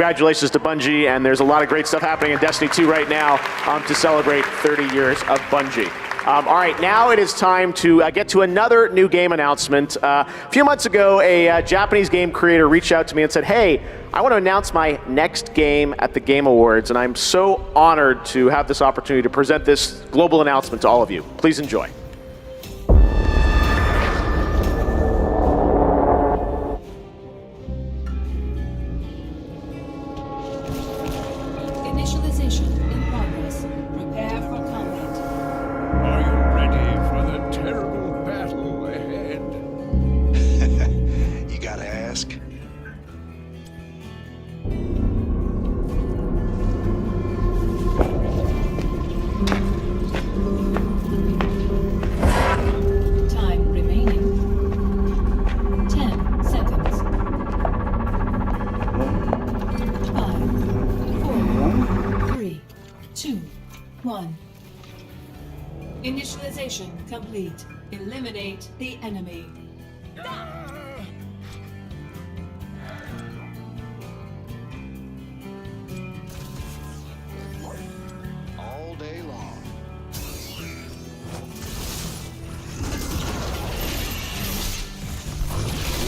congratulations to Bungie, and there's a lot of great stuff happening in Destiny 2 right now to celebrate 30 years of Bungie. All right, now it is time to get to another new game announcement. A few months ago, a Japanese game creator reached out to me and said, hey, I want to announce my next game at the Game Awards, and I'm so honored to have this opportunity to present this global announcement to all of you. Please enjoy. Initialization in progress. Prepare for combat. Are you ready for the terrible battle ahead? You gotta ask. Time remaining. 10 seconds. 5, 4, 3, 2, 1. Initialization complete. Eliminate the enemy. All day long.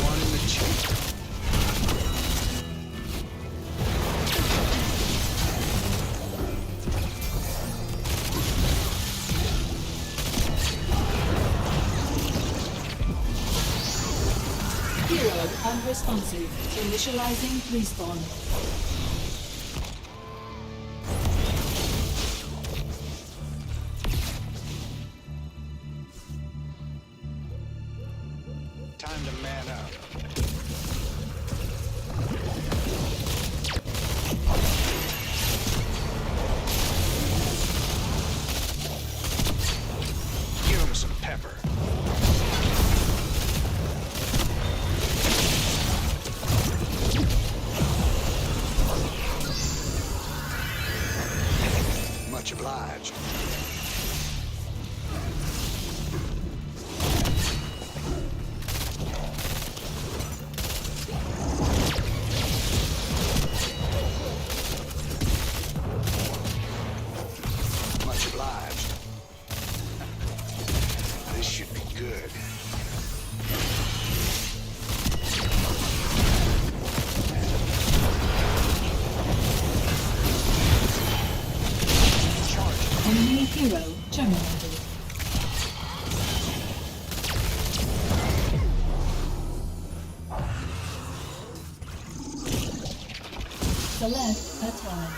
One in the chamber. Hero unresponsive. Initializing respawn. Time to man up. Give him some pepper. Much obliged. Much obliged. This should be good. Enemy hero terminated. Select a talent.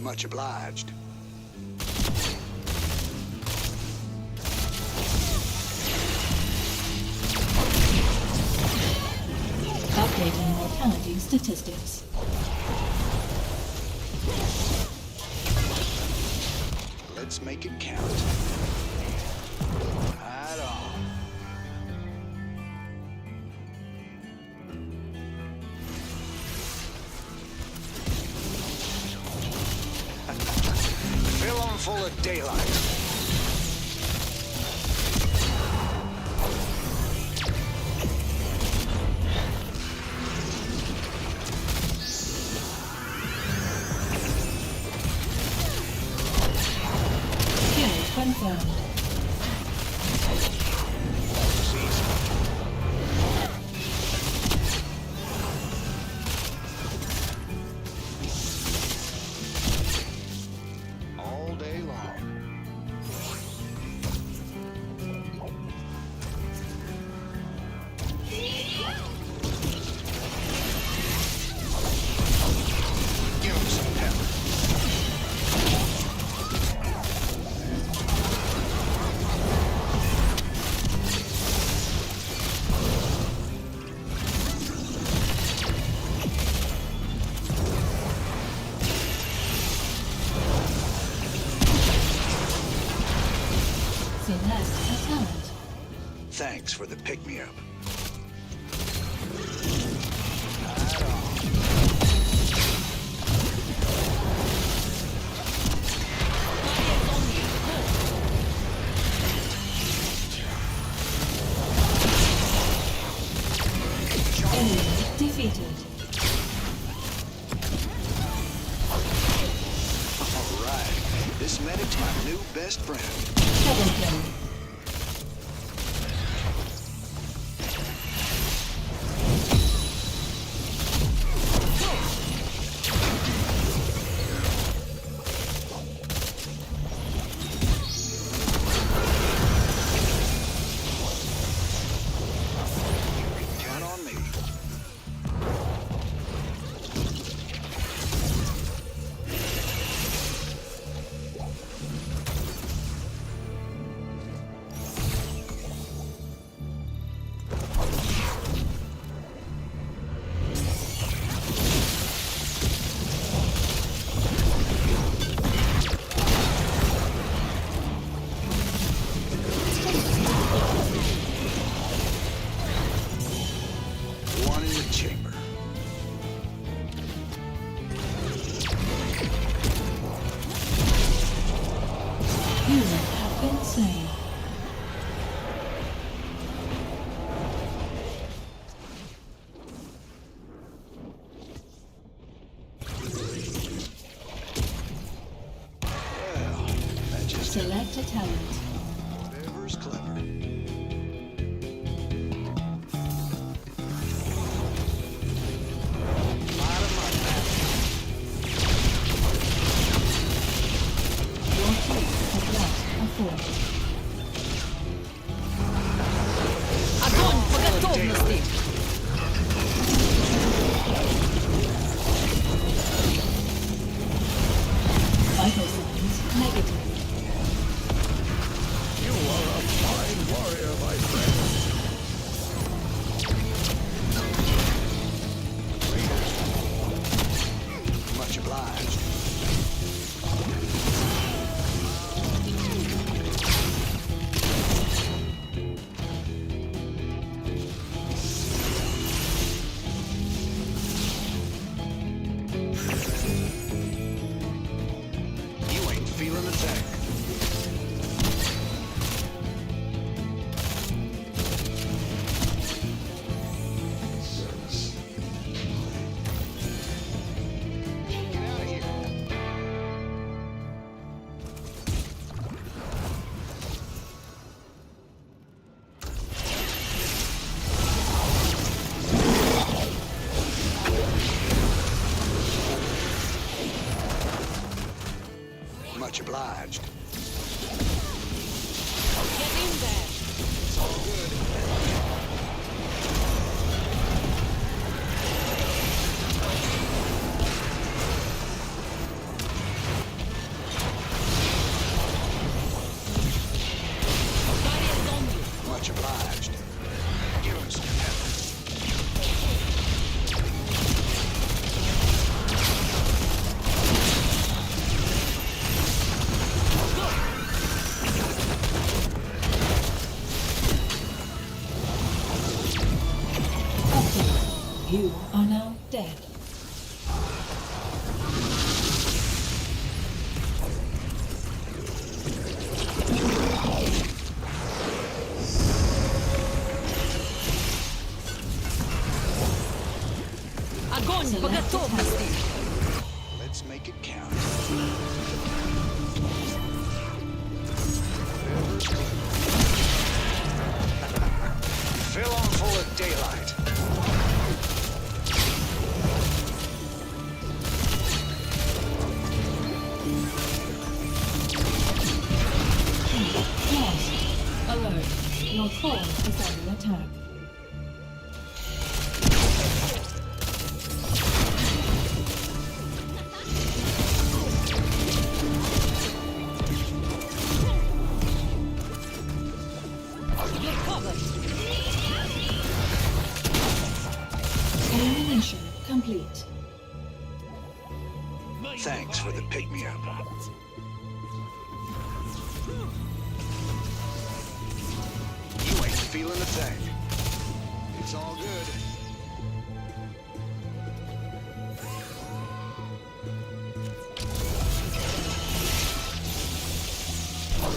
Much obliged. Updating mortality statistics. Let's make it count. Right on. Fill 'em full of daylight. Kill confirmed. All day long. Give him some pepper. Select a talent. Thanks for the pick-me-up. Enemy defeated. This medic's my new best friend. Double kill. Count on me. One in the chamber. You have been slain. Well, that just Select a talent. whoever's clever. Light 'em up, man. Your team has lost a fort. Огонь по готовности! Vital signs negative. You are a fine warrior, my friend. Much obliged. You ain't feeling the thing. Get out of here. Much obliged. Get in there! It's all good. Barriers on you! Much obliged. Give him some pepper. Update. You are now dead. Огонь по готовности! Let's make it count. Fill on full of daylight. Lost. Alert. Your fort is under attack. You're covered! Elimination complete. Thanks for the pick-me-up. You ain't feeling a thing. It's all good.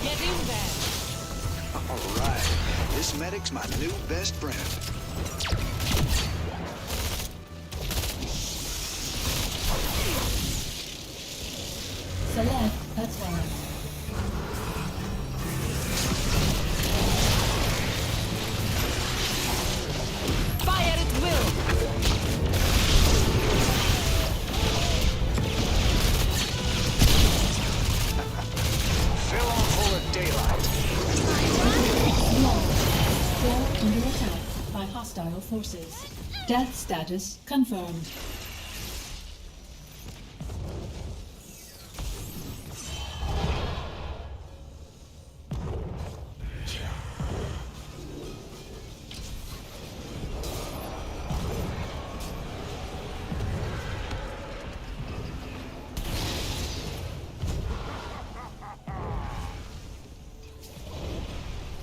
Get in there! All right. This medic's my new best friend. Select a talent. Death status confirmed.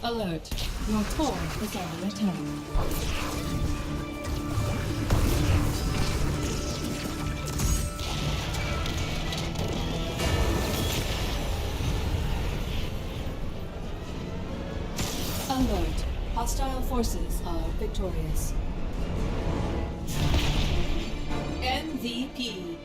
Alert. Your core is under attack. Alert. Hostile forces are victorious. MVP.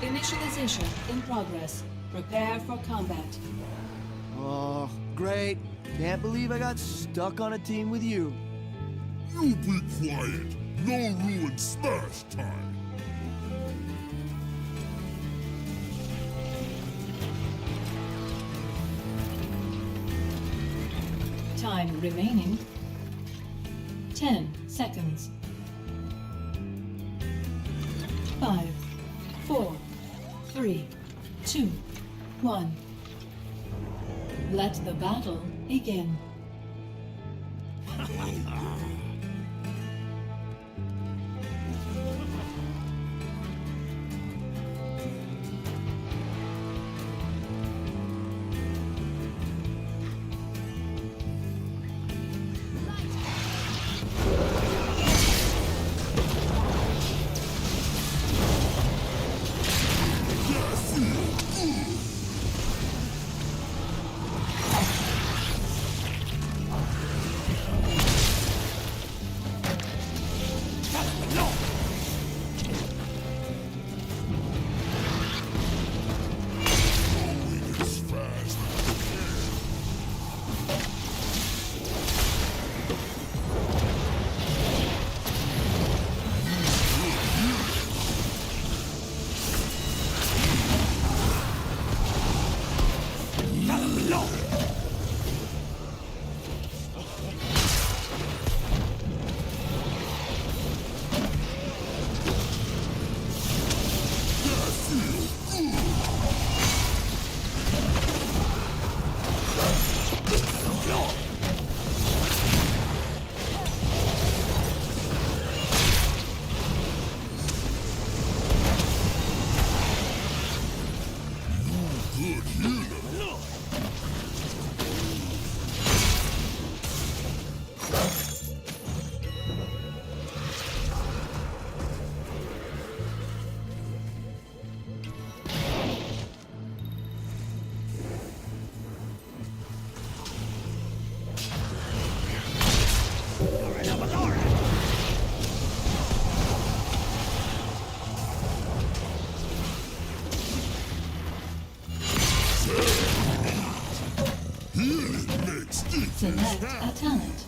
Initialization in progress. Prepare for combat. Oh, great. Can't believe I got stuck on a team with you. You be quiet. No ruin smash time. Time remaining 10 seconds. 5, 4, 3, 2, 1. Let the battle begin. Select a talent.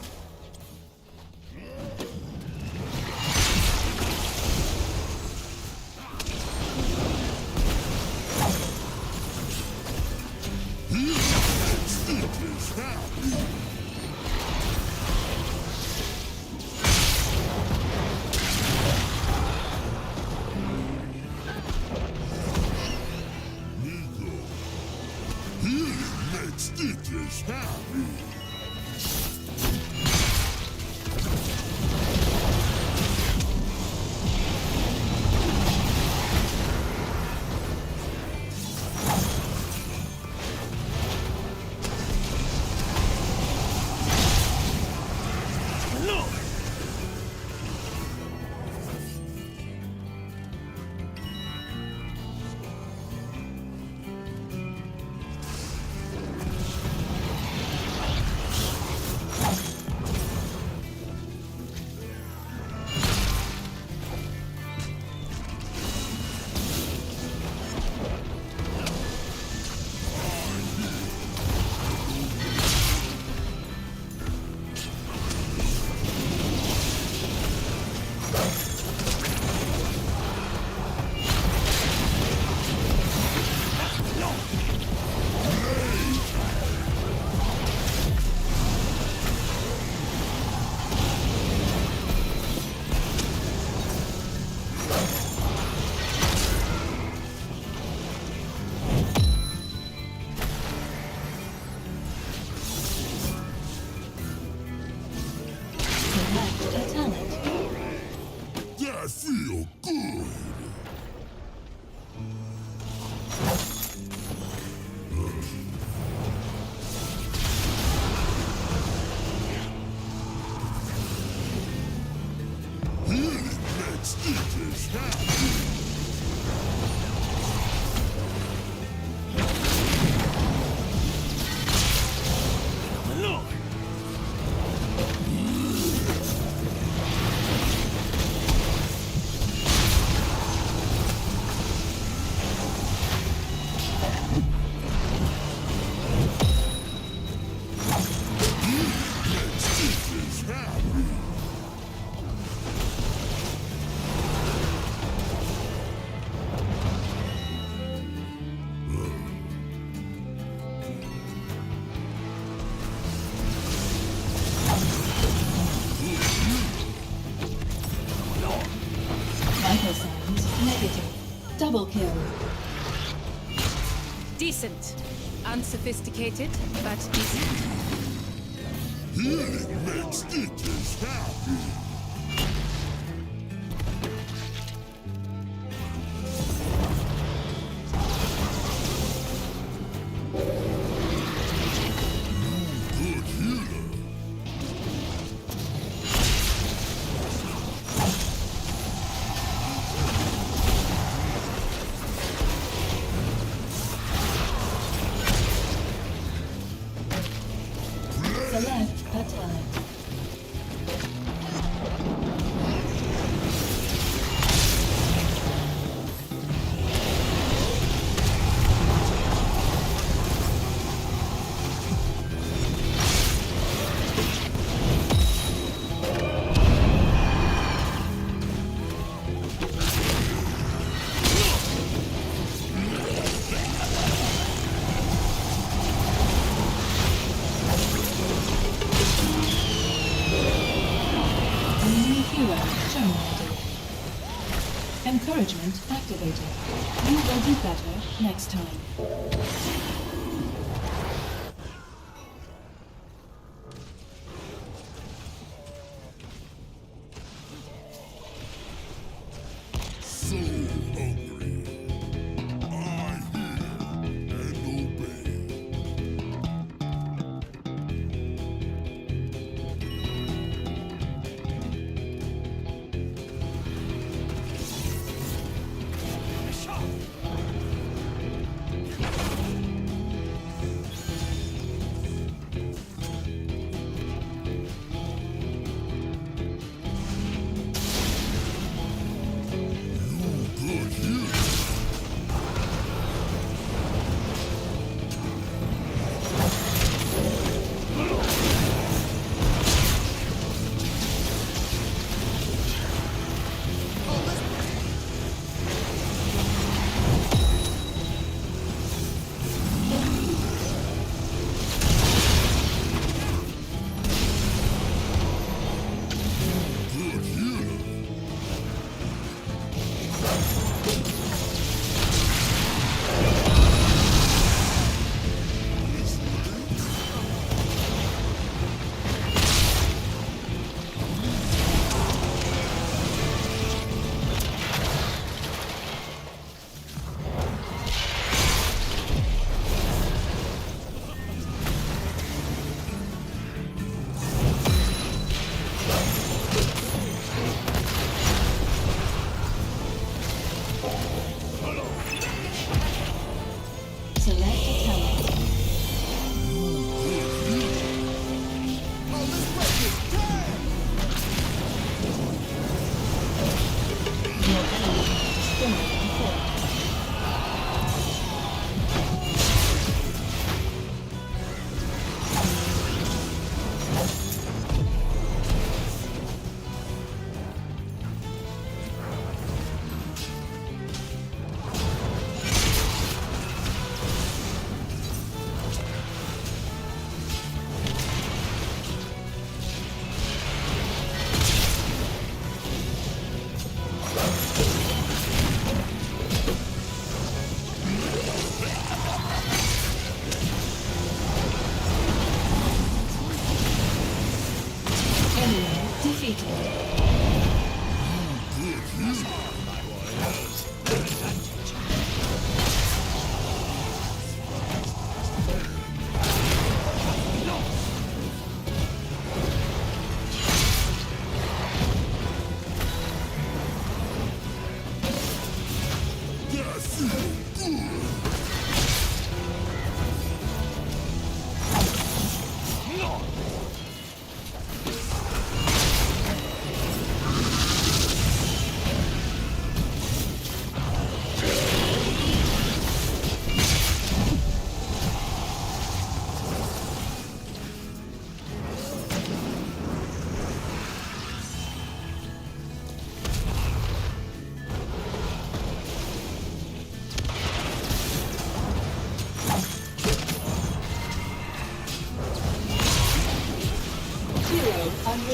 Stitches happy. Select a talent. That feel good. Makes stitches happy. Stitches happy. Vital signs negative. Double kill. Decent. Unsophisticated, but decent. Makes stitches happy. Good healer. Select a talent. Enemy hero terminated. Encouragement activated. You will do better next time. So hungry. I hear and obey.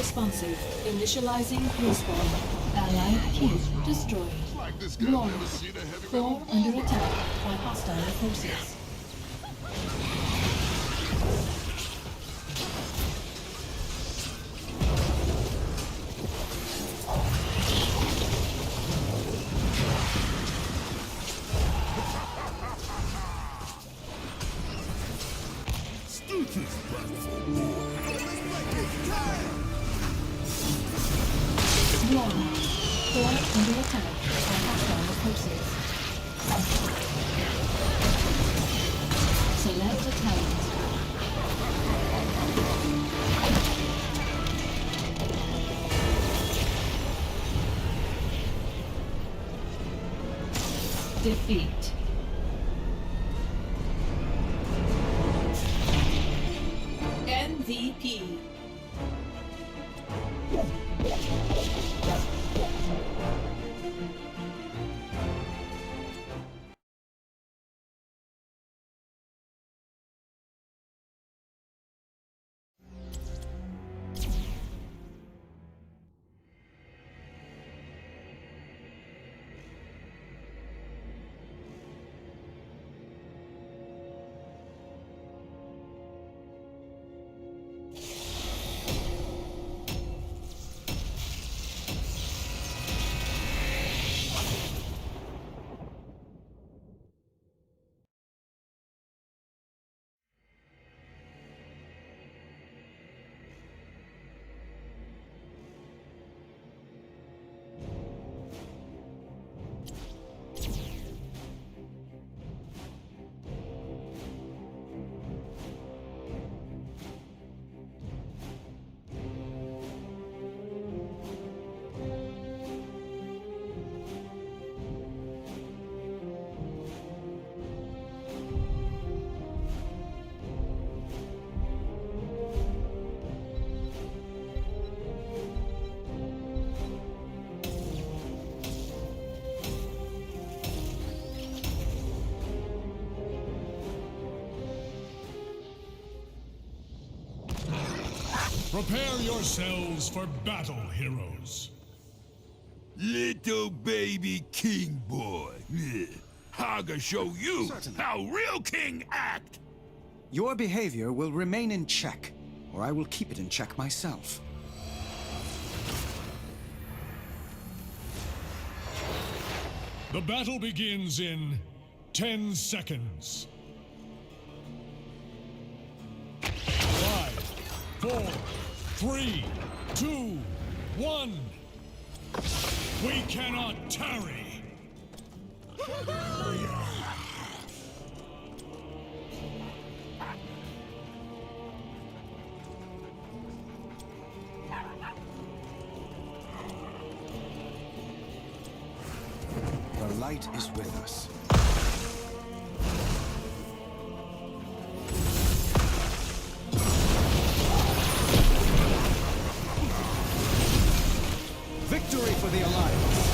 Unresponsive. Initializing respawn. Allied cube destroyed. Glory. Core under attack by hostile forces. Glory. Core under attack by hostile forces. Select a talent. Defeat. MVP. Prepare yourselves for battle, heroes. Little baby king boy. I'll show you how real king act. Your behavior will remain in check, or I will keep it in check myself. The battle begins in 10 seconds. 5, 4, 3, 2, 1. We cannot tarry. The light is with us. Victory for the Alliance!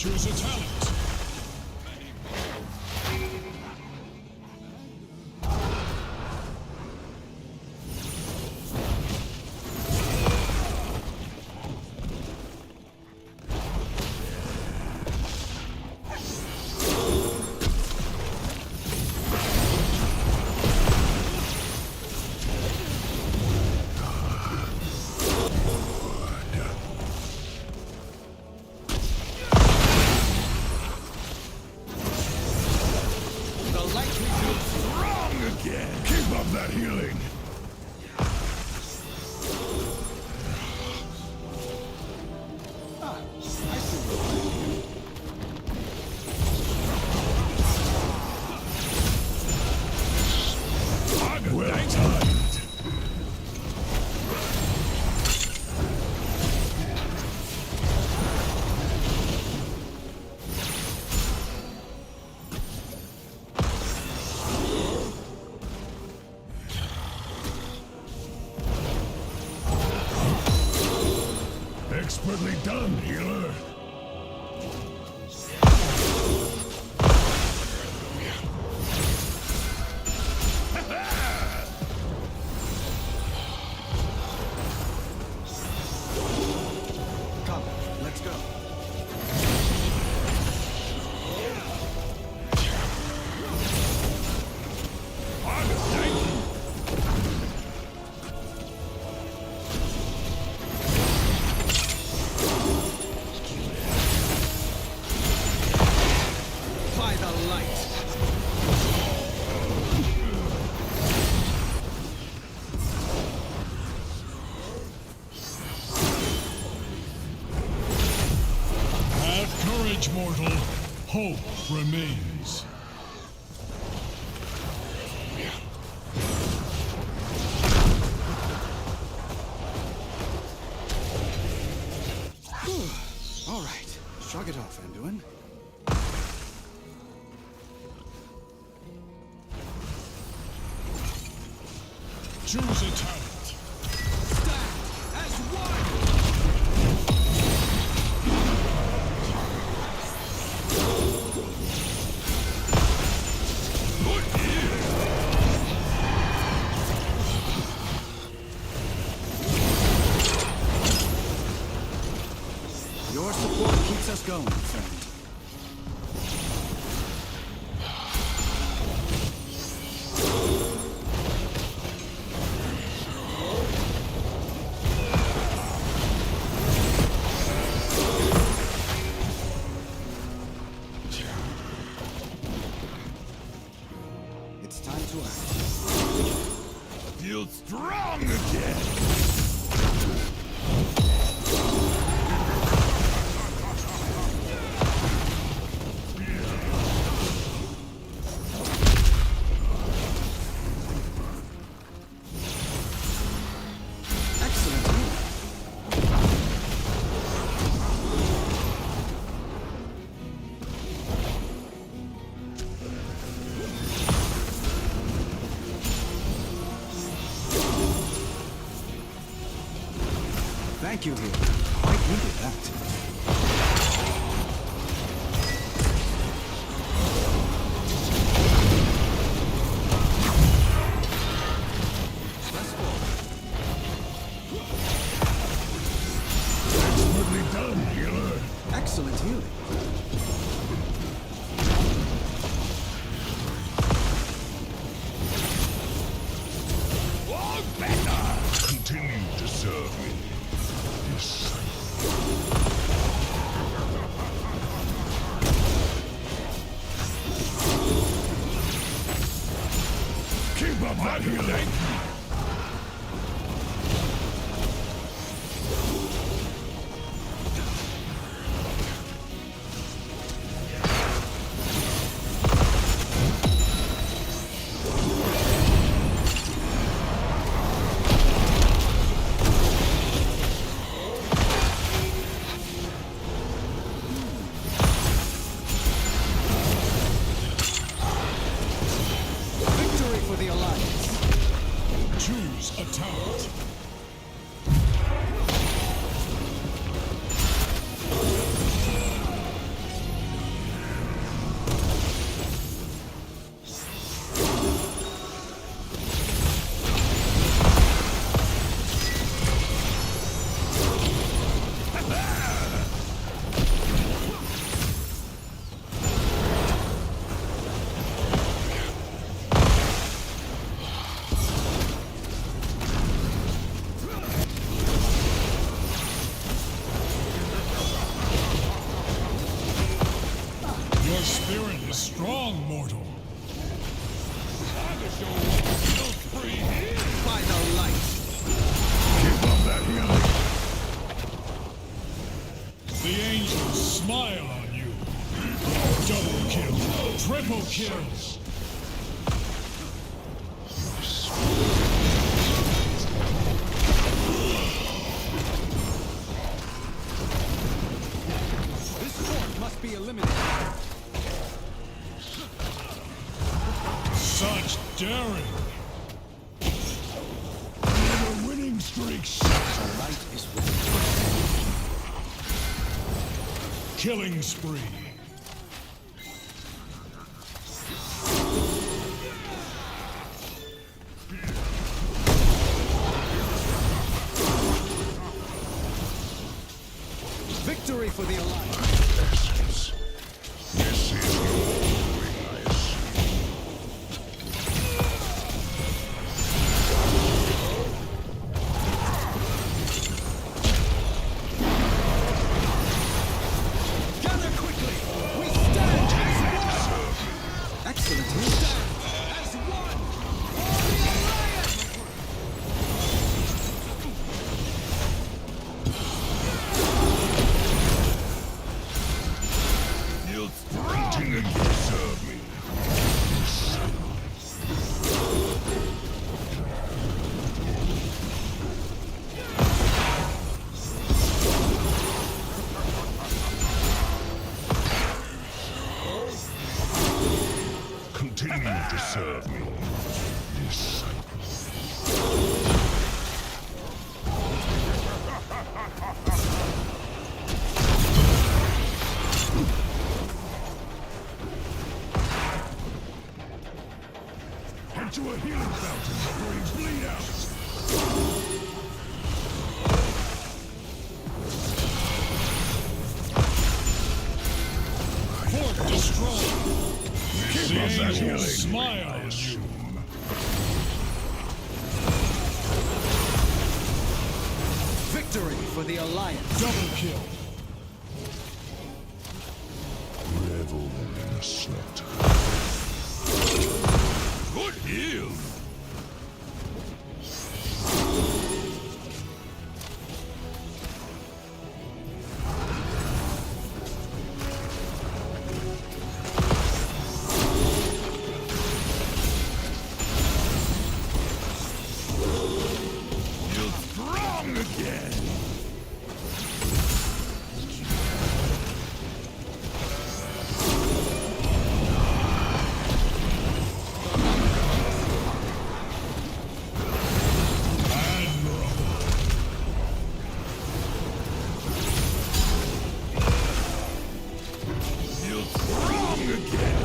Choose a talent. Keep up that healing. Well timed. Expertly done, healer. Come, let's go. By the light. Have courage, mortal. Hope remains. All right, shrug it off, Anduin. Choose a talent. Stand as one! Your support keeps us going, friend. It's time to act. Feel strong again. Excellent. Thank you, healer. Quite needed that. Expertly done, healer. Excellent healing. All better. Continue to serve me. Yes. Keep up that healing. Victory for the Alliance. is strong, mortal. Time to show off skill spree here. By the light. Keep up that healing. The angels smile on you. Double kill, triple kills. This fort must be eliminated. Such daring. The winning streak shot. The light is within. Killing spree. Victory for the Alliance. Essence. This is your doing, I assume. Gather quickly. We stand as one. Excellent. We stand as one. For the Alliance. You'll continue to serve me. Continue to serve me. Disciple. Head to a healing fountain before you bleed out. Fort destroyed. Keep The up that angels healing. smile I on you. assume. Victory for the Alliance. Double kill. Revel in the slaughter. Good heal. You're strong again. You're strong again.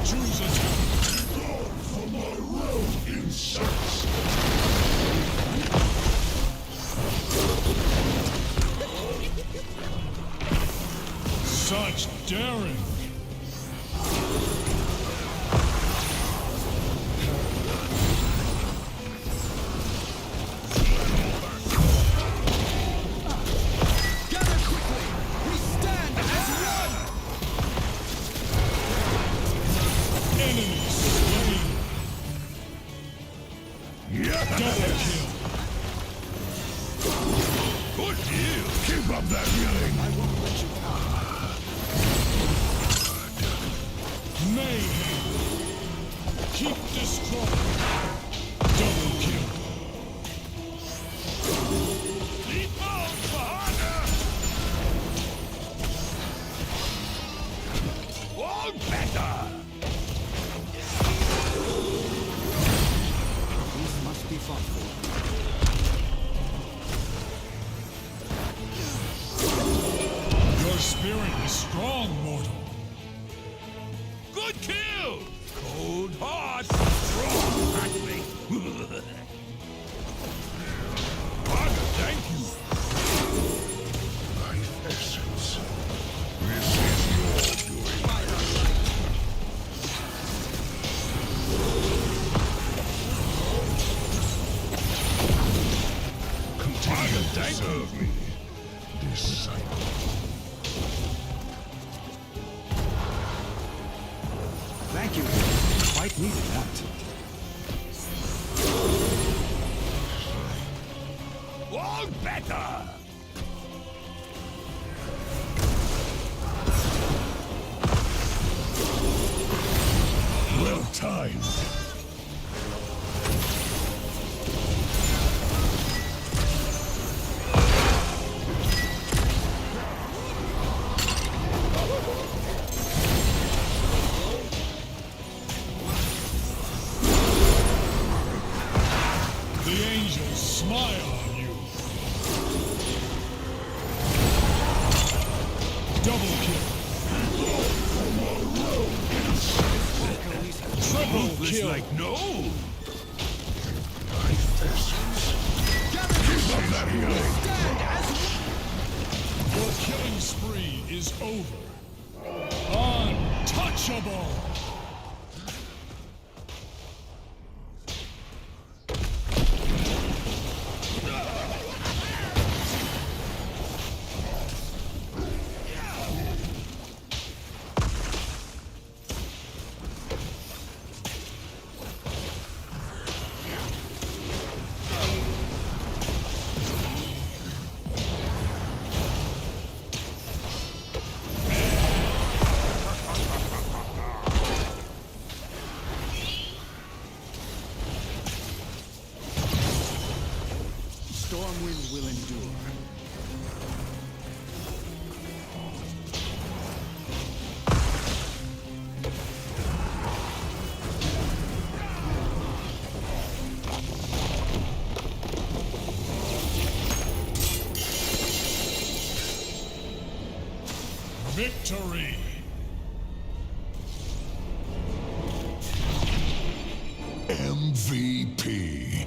Choose a town. For my road insults. Such daring. Gather quickly. We stand as one. Enemy slain. Double kill. Good deal. Keep up that healing. I won't let you Mayhem. Keep destroying. Double kill. Leap out behind her. All better. These must be fought for. Your spirit is strong, mortal. Good kill. Cold heart. Strong handling. Father, thank you. My essence. This is your doing. Continue to serve me, disciple. Fight needed that. All better! Well timed. The angels smile on you. Double kill. Triple kill. Like no. Your killing spree is over. Untouchable. Stormwind will endure. Victory. MVP.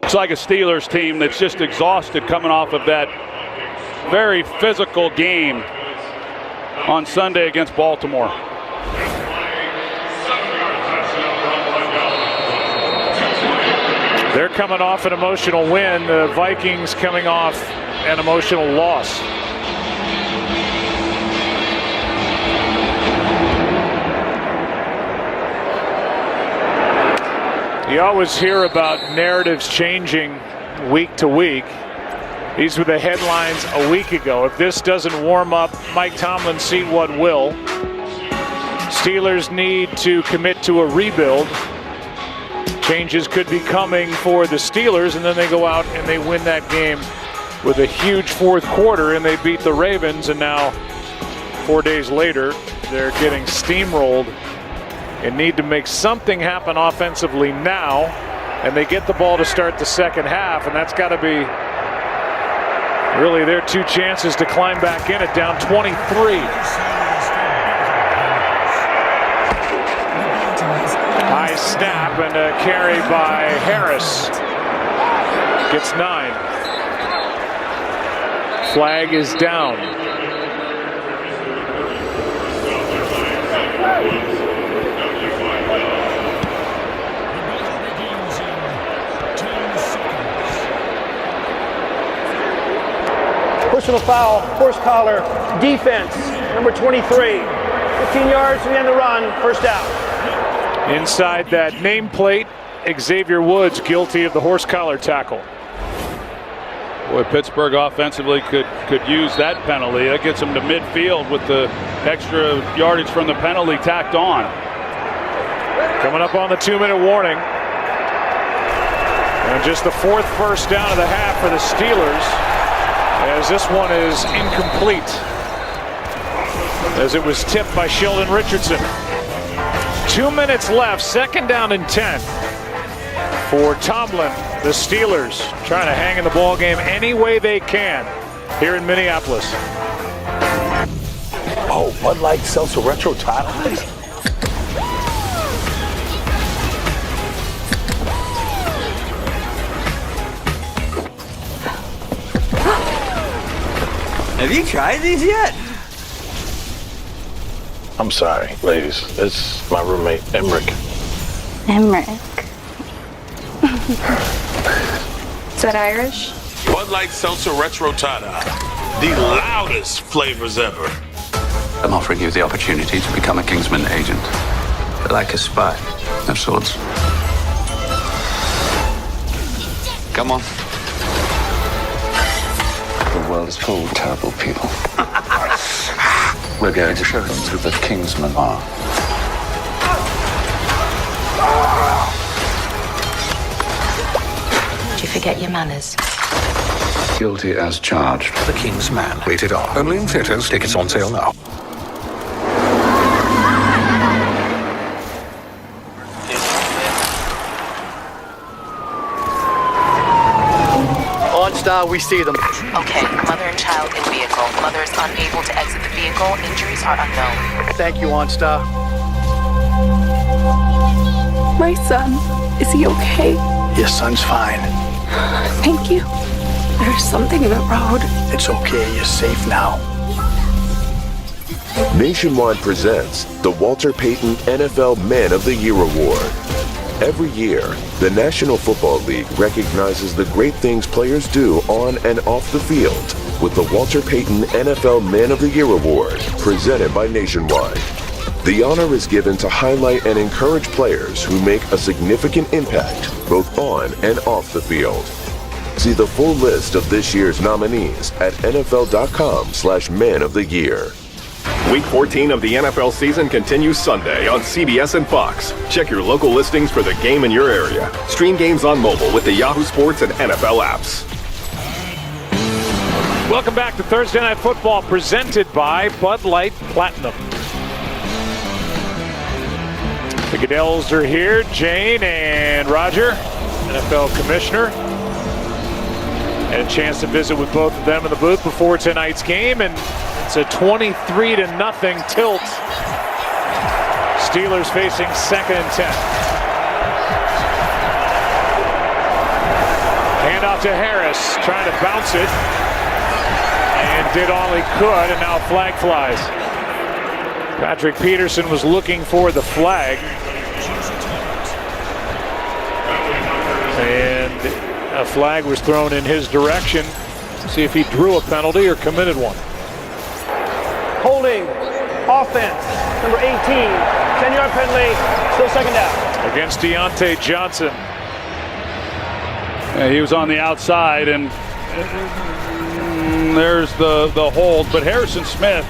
It's like a Steelers team that's just exhausted coming off of that very physical game on Sunday against Baltimore. They're coming off an emotional win. The Vikings coming off an emotional loss. You always hear about narratives changing week to week. These were the headlines a week ago. If this doesn't warm up Mike Tomlin's seat, what will? Steelers need to commit to a rebuild. Changes could be coming for the Steelers, and then they go out and they win that game with a huge fourth quarter, and they beat the Ravens, and now 4 days later they're getting steamrolled and need to make something happen offensively now, and they get the ball to start the second half, and that's got to be really their two chances to climb back in it, down 23. High snap and a carry by Harris. Gets 9. Flag is down. Personal foul, horse collar, defense, number 23. 15 yards to the end of the run, first down. Inside that nameplate, Xavier Woods guilty of the horse collar tackle. Boy, Pittsburgh offensively could use that penalty. That gets them to midfield with the extra yardage from the penalty tacked on. Coming up on the 2-minute warning. And just the fourth first down of the half for the Steelers, as this one is incomplete, as it was tipped by Sheldon Richardson. 2 minutes left, 2nd down and 10 for Tomlin. The Steelers trying to hang in the ball game any way they can here in Minneapolis. Oh, Bud Light Seltzer Retro Title. Have you tried these yet? I'm sorry, ladies. It's my roommate, Emmerich. Emmerich. Is that Irish? Bud Light Seltzer Retro Tada. The loudest flavors ever. I'm offering you the opportunity to become a Kingsman agent. Like a spy of sorts. Come on. The world is full of terrible people. We're going to show them who the Kingsmen are. Did you forget your manners? Guilty as charged. The King's Man. Rated R. Only in theaters. Tickets on sale now. OnStar, we see them. Okay, mother and child in vehicle. Mother is unable to exit the vehicle. Injuries are unknown. Thank you, OnStar. My son, is he okay? Your son's fine. Thank you. There's something in the road. It's okay. You're safe now. Nationwide presents the Walter Payton NFL Man of the Year Award. Every year, the National Football League recognizes the great things players do on and off the field with the Walter Payton NFL Man of the Year Award, presented by Nationwide. The honor is given to highlight and encourage players who make a significant impact both on and off the field. See the full list of this year's nominees at NFL.com/Man of the Year. Week 14 of the NFL season continues Sunday on CBS and Fox. Check your local listings for the game in your area. Stream games on mobile with the Yahoo Sports and NFL apps. Welcome back to Thursday Night Football, presented by Bud Light Platinum. The Goodells are here, Jane and Roger, NFL Commissioner. Had a chance to visit with both of them in the booth before tonight's game, and it's a 23-0 tilt. Steelers facing 2nd and 10. Handoff to Harris, trying to bounce it, and did all he could, and now flag flies. Patrick Peterson was looking for the flag, and a flag was thrown in his direction. See if he drew a penalty or committed one. Holding, offense, number 18, 10-yard penalty, still 2nd down. Against Deontay Johnson. Yeah, he was on the outside, and there's the hold. But Harrison Smith,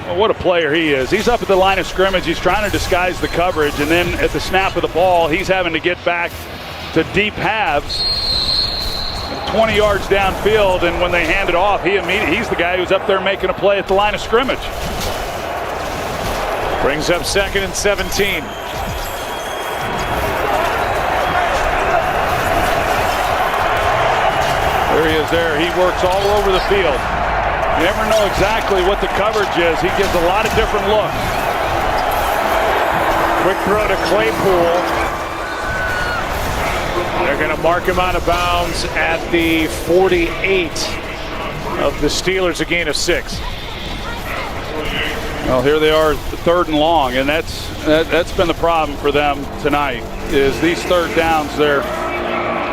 well, what a player he is. He's up at the line of scrimmage. He's trying to disguise the coverage, and then at the snap of the ball, he's having to get back to deep halves, 20 yards downfield, and when they hand it off, he's the guy who's up there making a play at the line of scrimmage. Brings up 2nd and 17. There he is there. He works all over the field. You never know exactly what the coverage is. He gives a lot of different looks. Quick throw to Claypool. They're going to mark him out of bounds at the 48 of the Steelers, a gain of 6. Well, here they are, 3rd and long, and that's been the problem for them tonight, is these 3rd downs. They're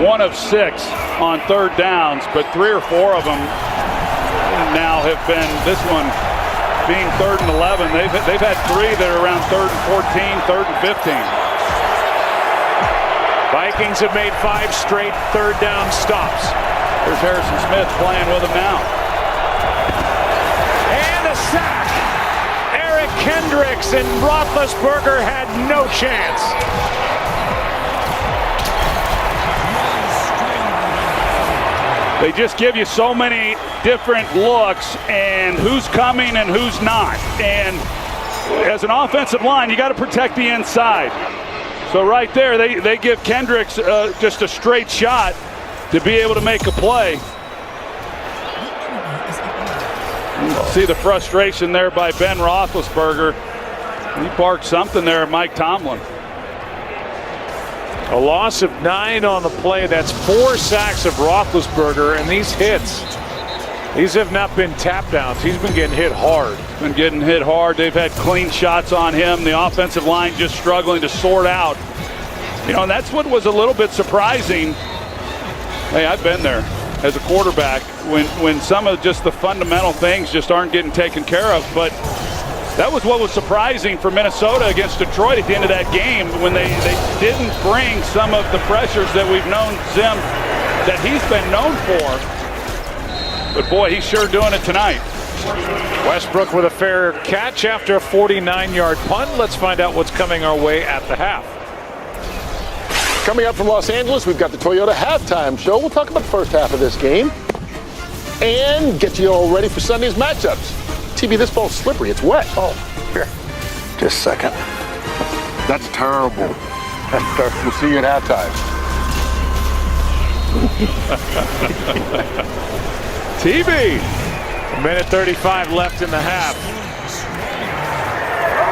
1 of 6 on 3rd downs, but 3 or 4 of them now have been, this one being 3rd and 11. They've had 3 that are around 3rd and 14, 3rd and 15. Vikings have made 5 straight third down stops. There's Harrison Smith playing with him now. And a sack. Eric Kendricks, and Roethlisberger had no chance. They just give you so many different looks and who's coming and who's not. And as an offensive line, you got to protect the inside. So right there, they give Kendricks just a straight shot to be able to make a play. See the frustration there by Ben Roethlisberger. He barked something there at Mike Tomlin. A loss of 9 on the play. That's 4 sacks of Roethlisberger, and these hits, these have not been tap downs. He's been getting hit hard. Been getting hit hard. They've had clean shots on him. The offensive line just struggling to sort out. You know, and that's what was a little bit surprising. Hey, I've been there as a quarterback when some of just the fundamental things just aren't getting taken care of. But that was what was surprising for Minnesota against Detroit at the end of that game, when they didn't bring some of the pressures that we've known Zim, that he's been known for. But boy, he's sure doing it tonight. Westbrook with a fair catch after a 49-yard punt. Let's find out what's coming our way at the half. Coming up from Los Angeles, we've got the Toyota halftime show. We'll talk about the first half of this game and get you all ready for Sunday's matchups. TB, this ball's slippery. It's wet. Oh, here. Just a second. That's terrible. We'll see you at halftime. TB. 1:35 left in the half.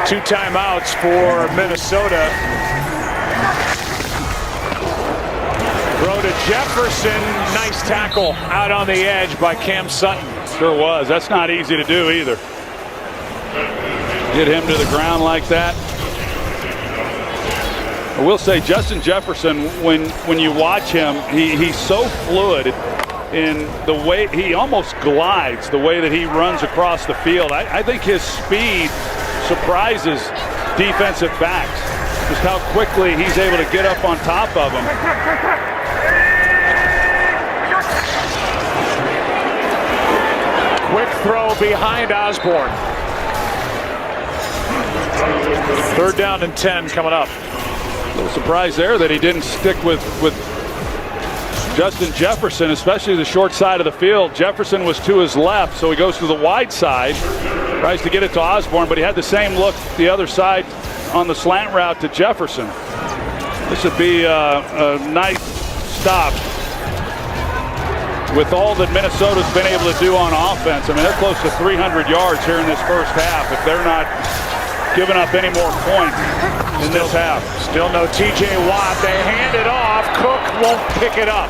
2 timeouts for Minnesota. Throw to Jefferson. Nice tackle out on the edge by Cam Sutton. Sure was. That's not easy to do either. Get him to the ground like that. I will say Justin Jefferson, when you watch him, he's so fluid in the way he almost glides, the way that he runs across the field. I think his speed surprises defensive backs, just how quickly he's able to get up on top of them. Quick throw behind Osborne. 3rd down and 10 coming up. A little surprise there that he didn't stick with Justin Jefferson, especially the short side of the field. Jefferson was to his left, so he goes to the wide side, tries to get it to Osborne, but he had the same look the other side on the slant route to Jefferson. This would be a nice stop with all that Minnesota's been able to do on offense. I mean, they're close to 300 yards here in this first half if they're not giving up any more points in this half. Still no TJ Watt. They hand it off. Cook won't pick it up.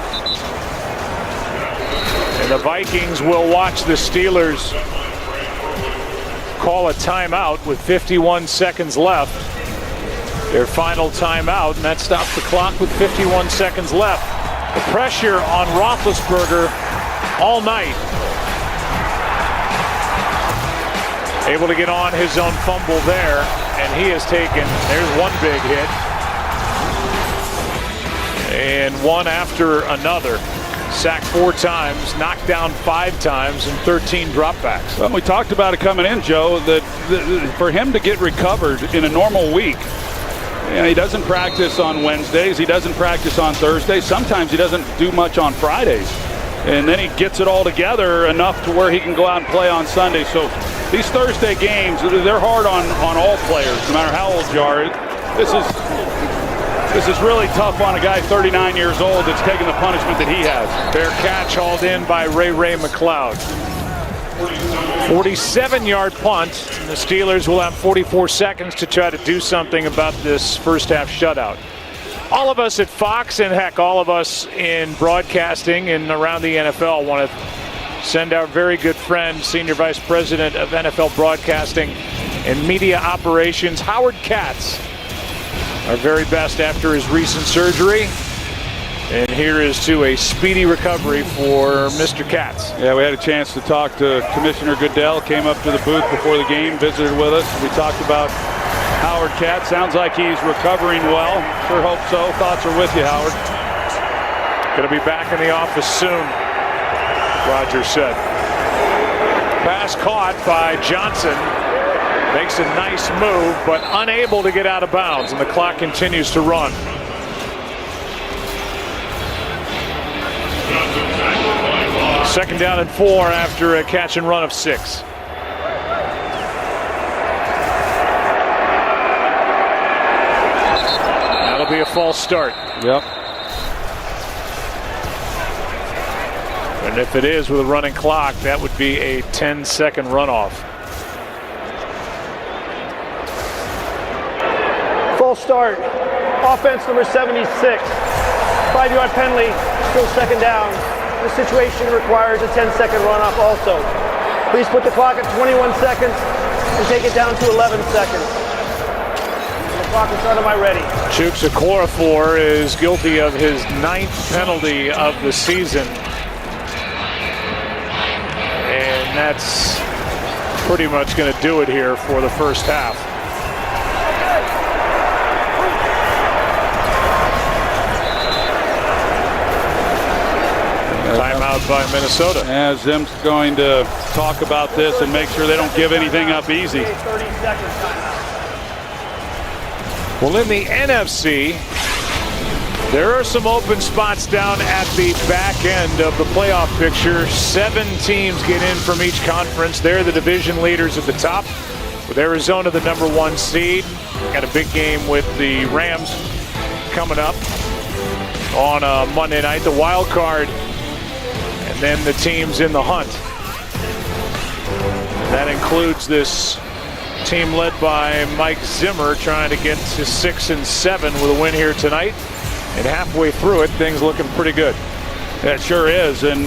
And the Vikings will watch the Steelers call a timeout with 51 seconds left. Their final timeout, and that stops the clock with 51 seconds left. The pressure on Roethlisberger all night. Able to get on his own fumble there, and he has taken, there's one big hit, and one after another. Sacked 4 times, knocked down 5 times, and 13 dropbacks. Well, we talked about it coming in, Joe, that for him to get recovered in a normal week, he doesn't practice on Wednesdays, he doesn't practice on Thursdays, sometimes he doesn't do much on Fridays. And then he gets it all together enough to where he can go out and play on Sunday. So these Thursday games, they're hard on all players, no matter how old you are. This is really tough on a guy 39 years old that's taking the punishment that he has. Fair catch hauled in by Ray McLeod. 47-yard punt, and the Steelers will have 44 seconds to try to do something about this first half shutout. All of us at Fox, and heck, all of us in broadcasting and around the NFL, want to send our very good friend, Senior Vice President of NFL Broadcasting and Media Operations, Howard Katz, our very best after his recent surgery. And here is to a speedy recovery for Mr. Katz. Yeah, we had a chance to talk to Commissioner Goodell, came up to the booth before the game, visited with us. We talked about Howard Cat. Sounds like he's recovering well. Sure hope so. Thoughts are with you, Howard. Going to be back in the office soon, Roger said. Pass caught by Johnson. Makes a nice move, but unable to get out of bounds, and the clock continues to run. Second down and 4 after a catch and run of 6. That'll be a false start. Yep. And if it is with a running clock, that would be a 10-second runoff. Full start. Offense number 76. 5-yard penalty. Still second down. The situation requires a 10-second runoff also. Please put the clock at 21 seconds and take it down to 11 seconds. The clock will start on my ready. Chooks Okorafor is guilty of his 9th penalty of the season. And that's pretty much going to do it here for the first half. Timeout by Minnesota. As Zim's going to talk about this and make sure they don't give anything up easy. 30 seconds timeout. Well, in the NFC, there are some open spots down at the back end of the playoff picture. 7 teams get in from each conference. They're the division leaders at the top, with Arizona the number 1 seed. Got a big game with the Rams coming up on Monday night, the wild card, and then the teams in the hunt. That includes this team led by Mike Zimmer trying to get to 6-7 with a win here tonight. And halfway through it, things looking pretty good. That sure is. And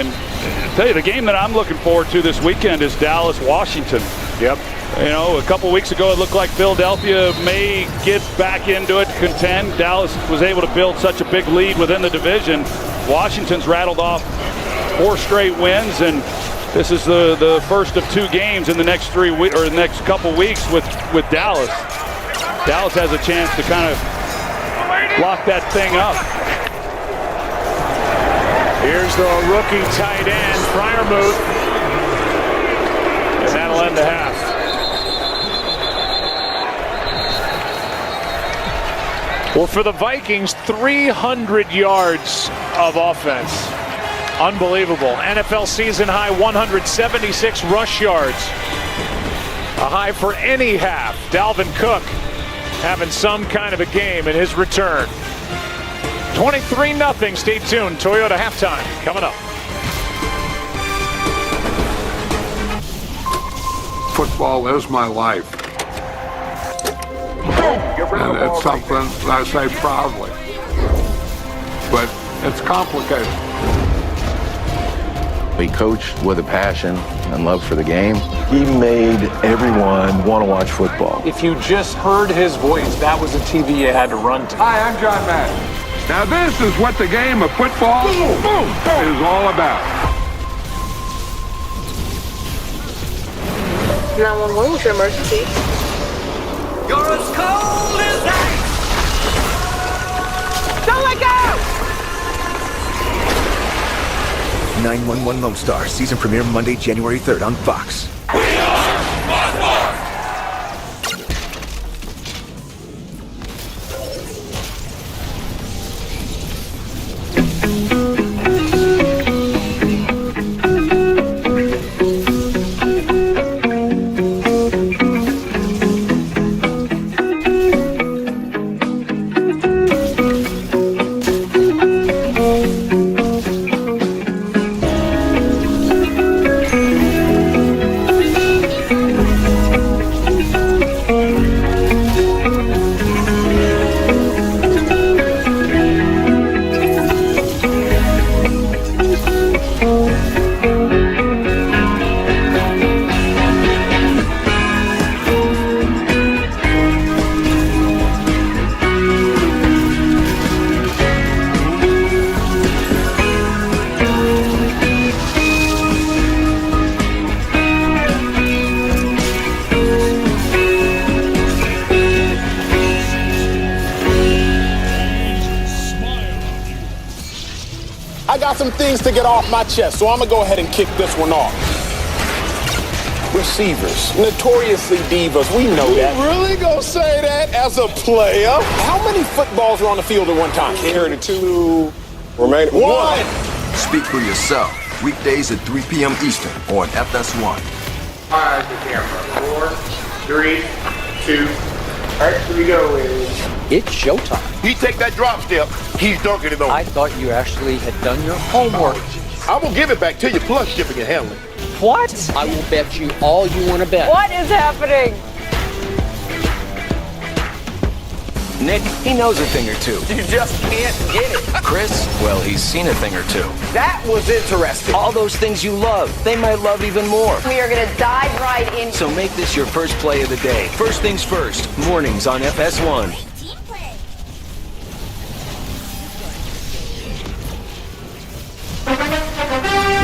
I'll tell you, the game that I'm looking forward to this weekend is Dallas-Washington. Yep. You know, a couple weeks ago, it looked like Philadelphia may get back into it, contend. Dallas was able to build such a big lead within the division. Washington's rattled off 4 straight wins, and this is the first of 2 games in the next the next couple weeks with Dallas. Dallas has a chance to kind of lock that thing up. Here's the rookie tight end, Freiermuth, and that'll end the half. Well, for the Vikings, 300 yards of offense. Unbelievable. NFL season high 176 rush yards. A high for any half. Dalvin Cook having some kind of a game in his return. 23-0. Stay tuned. Toyota halftime coming up. Football is my life. And it's something that I say proudly. But it's complicated. He coached with a passion and love for the game. He made everyone want to watch football. If you just heard his voice, that was a TV you had to run to. Hi, I'm John Madden. Now this is what the game of football is all about. 911, what's your emergency? You're as cold as ice! Don't let go! 911 Lone Star, season premiere Monday, January 3rd on Fox. We are Fox! some things to get off my chest, so I'm going to go ahead and kick this one off. Receivers, notoriously divas, we know that. You really gonna say that as a player? How many footballs are on the field at one time? Carry the 2, remaining 1. Speak for yourself. Weekdays at 3 p.m. Eastern on FS1. Eyes the camera. 4, 3, 2. All right, here we go. It's showtime. He take that drop step, he's dunking it over. I thought you actually had done your homework. I'm gonna give it back to you, plus shipping and handling. What? I will bet you all you want to bet. What is happening? Nick, he knows a thing or two. You just can't get it. Chris, well, he's seen a thing or two. That was interesting. All those things you love, they might love even more. We are going to dive right in. So make this your first play of the day. First things first, mornings on FS1.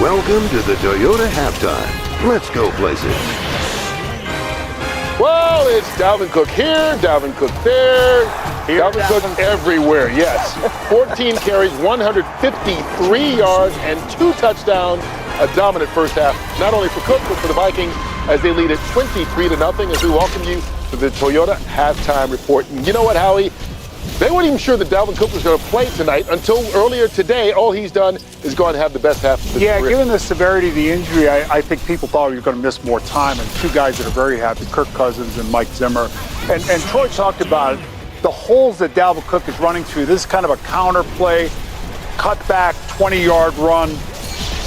Welcome to the Toyota Halftime. Let's go places. Well, it's Dalvin Cook here, Dalvin Cook there, Dalvin Cook everywhere, yes. 14 carries, 153 yards, and 2 touchdowns. A dominant first half, not only for Cook, but for the Vikings, as they lead it 23-0 as we welcome you to the Toyota Halftime Report. And you know what, Howie? They weren't even sure that Dalvin Cook was going to play tonight until earlier today. All he's done is go and have the best half of his career. Given the severity of the injury, I think people thought he was going to miss more time. And 2 guys that are very happy, Kirk Cousins and Mike Zimmer. And Troy talked about it, the holes that Dalvin Cook is running through. This is kind of a counter play, cut back, 20-yard run.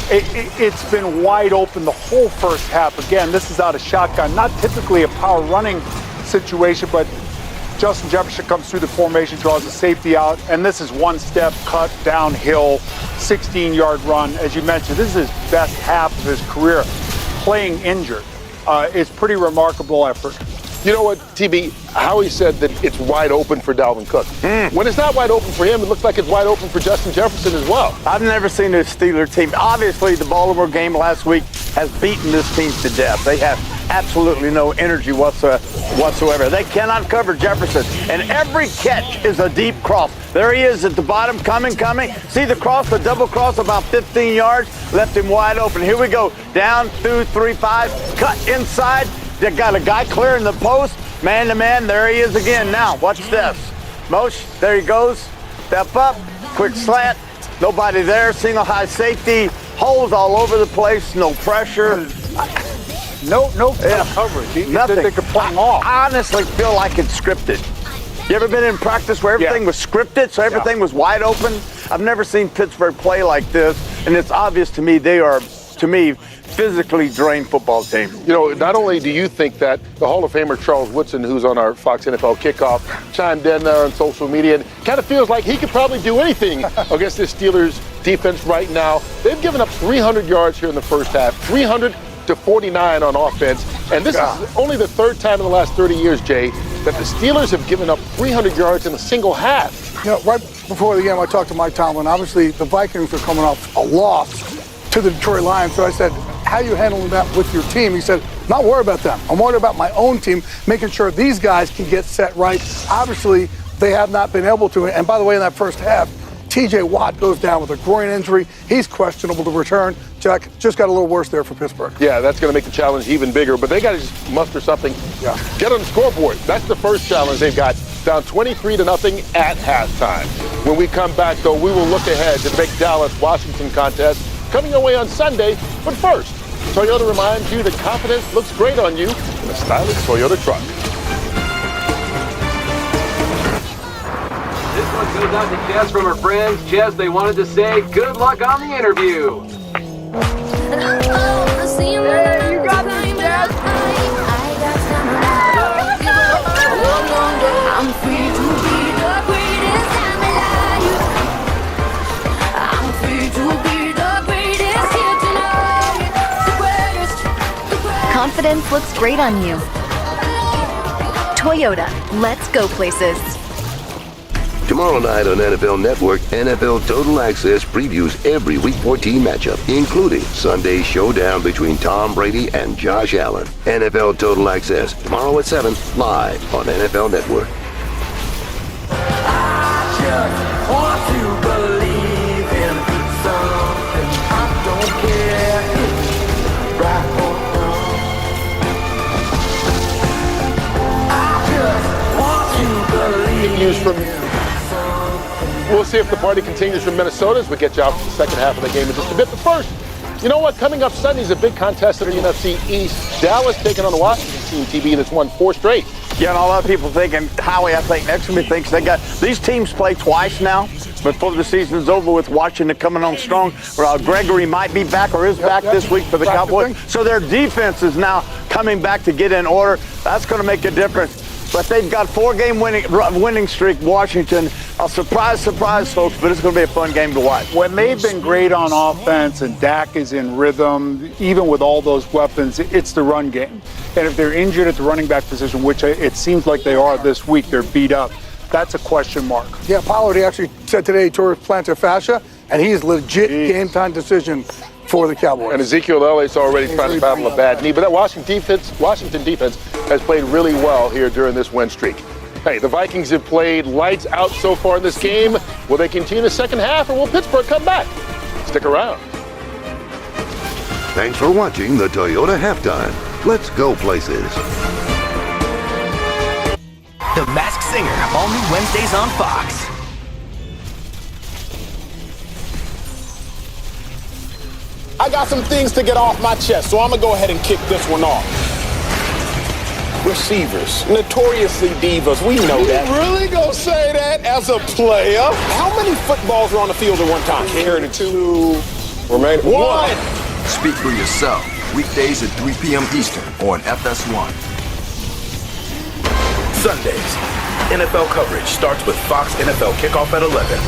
It's been wide open the whole first half. Again, this is out of shotgun, not typically a power running situation, but Justin Jefferson comes through the formation, draws a safety out, and this is one step cut downhill, 16-yard run. As you mentioned, this is his best half of his career, playing injured. It's pretty remarkable effort. You know what, TB, Howie said that it's wide open for Dalvin Cook. When it's not wide open for him, it looks like it's wide open for Justin Jefferson as well. I've never seen a Steeler team. Obviously, the Baltimore game last week has beaten this team to death. They have absolutely no energy whatsoever. They cannot cover Jefferson. And every catch is a deep cross. There he is at the bottom, coming. See the cross, the double cross, about 15 yards, left him wide open. Here we go, down, 2, 3, 5, cut inside. They got a guy clearing the post, man to man. There he is again. Now, watch this. Mosh, there he goes. Step up, quick slant. Nobody there. Single high safety. Holes all over the place. No pressure. No coverage. Nothing. They could play off. I honestly feel like it's scripted. You ever been in practice where everything was scripted, so everything was wide open? I've never seen Pittsburgh play like this, and it's obvious to me they are, physically drained football team. You know, not only do you think that, the Hall of Famer Charles Woodson, who's on our Fox NFL Kickoff, chimed in there on social media and kind of feels like he could probably do anything against this Steelers defense right now. They've given up 300 yards here in the first half, 300-49 on offense. And this is only the 3rd time in the last 30 years, Jay, that the Steelers have given up 300 yards in a single half. You know, right before the game, I talked to Mike Tomlin. Obviously, the Vikings are coming off a loss to the Detroit Lions. So I said, how are you handling that with your team? He said, not worried about them. I'm worried about my own team, making sure these guys can get set right. Obviously, they have not been able to. And by the way, in that first half, T.J. Watt goes down with a groin injury. He's questionable to return. Jack, just got a little worse there for Pittsburgh. Yeah, that's going to make the challenge even bigger. But they got to just muster something. Yeah. Get on the scoreboard. That's the first challenge they've got. Down 23-0 at halftime. When we come back, though, we will look ahead to the big Dallas-Washington contest coming your way on Sunday. But first, Toyota reminds you that confidence looks great on you in a stylish Toyota truck. This one goes out to Jess from her friends. Jess, they wanted to say good luck on the interview. Hey, you got this, Jess. I'm free to be the greatest I'm alive. I'm free to be the greatest here tonight. The greatest. Confidence looks great on you. Toyota, let's go places. Tomorrow night on NFL Network, NFL Total Access previews every Week 14 matchup, including Sunday's showdown between Tom Brady and Josh Allen. NFL Total Access, tomorrow at 7, live on NFL Network. I just want to believe in some from... We'll see if the party continues from Minnesota as we get you out for the second half of the game in just a bit. But first, you know what? Coming up Sunday is a big contest at the NFC East. Dallas taking on the Washington team, TB, that's won 4 straight. Yeah, and a lot of people thinking, Howie, I think next to me thinks they got, these teams play twice now before the season's over with Washington coming on strong. Gregory might be back or is back this week for the Cowboys. So their defense is now coming back to get in order. That's going to make a difference. But they've got 4-game winning streak, Washington. A surprise, folks, but it's going to be a fun game to watch. When they've been great on offense and Dak is in rhythm, even with all those weapons, it's the run game. And if they're injured at the running back position, which it seems like they are this week, they're beat up. That's a question mark. Yeah, Pollard, he actually said today he tore his plantar fascia, and he's legit game-time decision for the Cowboys. And Ezekiel Elliott's already trying to battle a bad knee, but that Washington defense has played really well here during this win streak. Hey, the Vikings have played lights out so far in this game. Will they continue the second half, or will Pittsburgh come back? Stick around. Thanks for watching the Toyota Halftime. Let's go places. The Masked Singer, all new Wednesdays on Fox. I got some things to get off my chest, so I'm going to go ahead and kick this one off. Receivers, notoriously divas, we know that. You really gonna say that as a player? How many footballs are on the field at one time? Carried 2, remain 1. Speak for yourself. Weekdays at 3 p.m. Eastern on FS1. Sundays, NFL coverage starts with Fox NFL Kickoff at 11.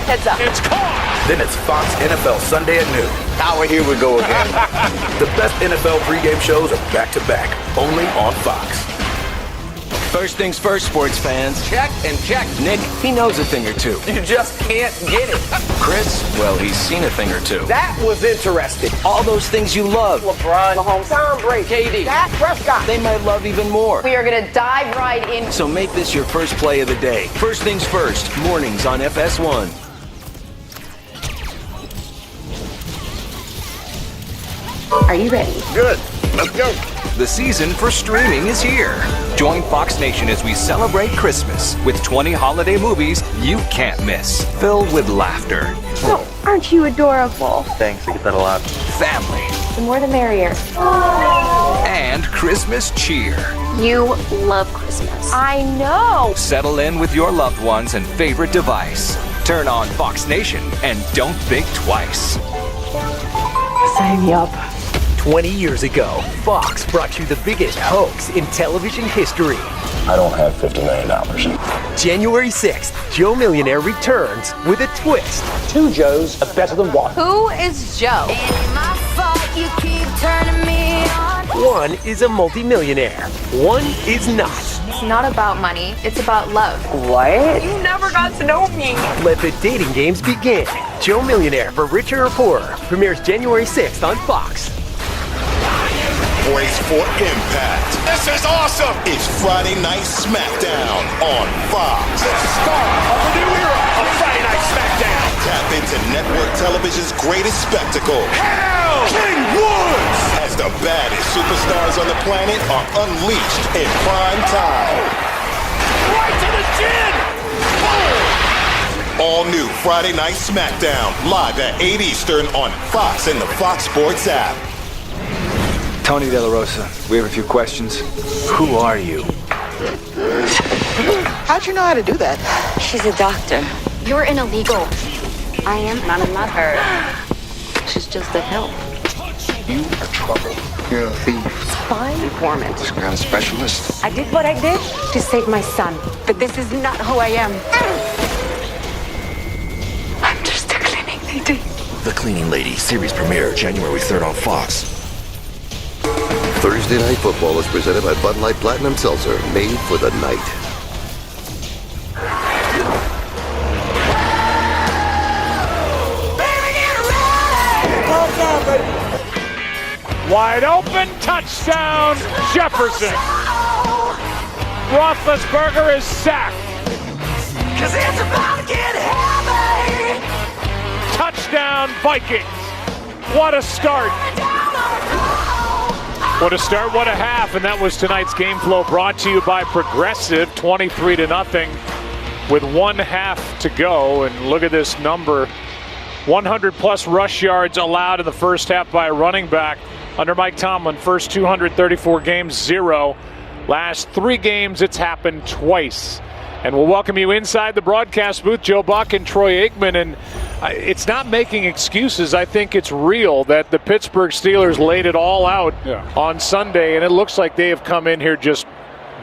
Heads up. It's caught! Then it's Fox NFL Sunday at noon. Now here we go again. The best NFL pregame shows are back-to-back, only on Fox. First things first, sports fans. Check and check. Nick, he knows a thing or two. You just can't get it. Chris, well, he's seen a thing or two. That was interesting. All those things you love. LeBron, Mahomes, Tom Brady, KD, Dak Prescott. They might love even more. We are going to dive right in. So make this your first play of the day. First things first, mornings on FS1. Are you ready? Good. Let's go. The season for streaming is here. Join Fox Nation as we celebrate Christmas with 20 holiday movies you can't miss, filled with laughter. Oh, aren't you adorable? Thanks, I get that a lot. Family. The more the merrier. And Christmas cheer. You love Christmas. I know. Settle in with your loved ones and favorite device. Turn on Fox Nation and don't think twice. Sign me up. 20 years ago, Fox brought you the biggest hoax in television history. I don't have $50 million. January 6th, Joe Millionaire returns with a twist. 2 Joes are better than 1. Who is Joe? Ain't my fault you keep turning me on. One is a multimillionaire. One is not. It's not about money. It's about love. What? You never got to know me. Let the dating games begin. Joe Millionaire for Richer or Poorer premieres January 6th on Fox. Brace for impact. This is awesome. It's Friday Night SmackDown on Fox. The start of a new era of Friday Night SmackDown. Tap into network television's greatest spectacle. Hell! King Woods! As the baddest superstars on the planet are unleashed in prime time. Right to the chin! Boom! All new Friday Night SmackDown, live at 8 Eastern on Fox and the Fox Sports app. Tony De La Rosa, we have a few questions. Who are you? How'd you know how to do that? She's a doctor. You're an illegal. I am not a mother. She's just a help. You are trouble. You're a thief. Spy informant. Some kind of specialist. I did what I did to save my son. But this is not who I am. I'm just a cleaning lady. The Cleaning Lady series premiere January 3rd on Fox. Thursday Night Football is presented by Bud Light Platinum Seltzer, made for the night. Wide open, touchdown, Jefferson. Roethlisberger is sacked. 'Cause it's about to get heavy. Touchdown, Vikings. What a start. What a start, what a half, and that was tonight's game flow brought to you by Progressive, 23-0. with 1/2 to go. And look at this number. 100-plus rush yards allowed in the first half by a running back under Mike Tomlin. First 234 games, 0. Last 3 games, it's happened twice. And we'll welcome you inside the broadcast booth, Joe Buck and Troy Aikman. And it's not making excuses. I think it's real that the Pittsburgh Steelers laid it all out on Sunday, and it looks like they have come in here just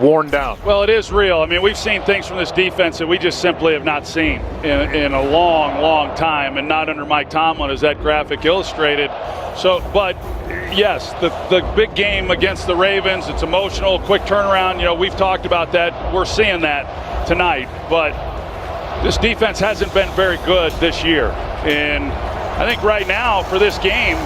worn down. Well, it is real. I mean, we've seen things from this defense that we just simply have not seen in a long, long time, and not under Mike Tomlin, as that graphic illustrated. So, but yes, the big game against the Ravens, it's emotional, quick turnaround. You know, we've talked about that. We're seeing that tonight, but this defense hasn't been very good this year. And I think right now for this game,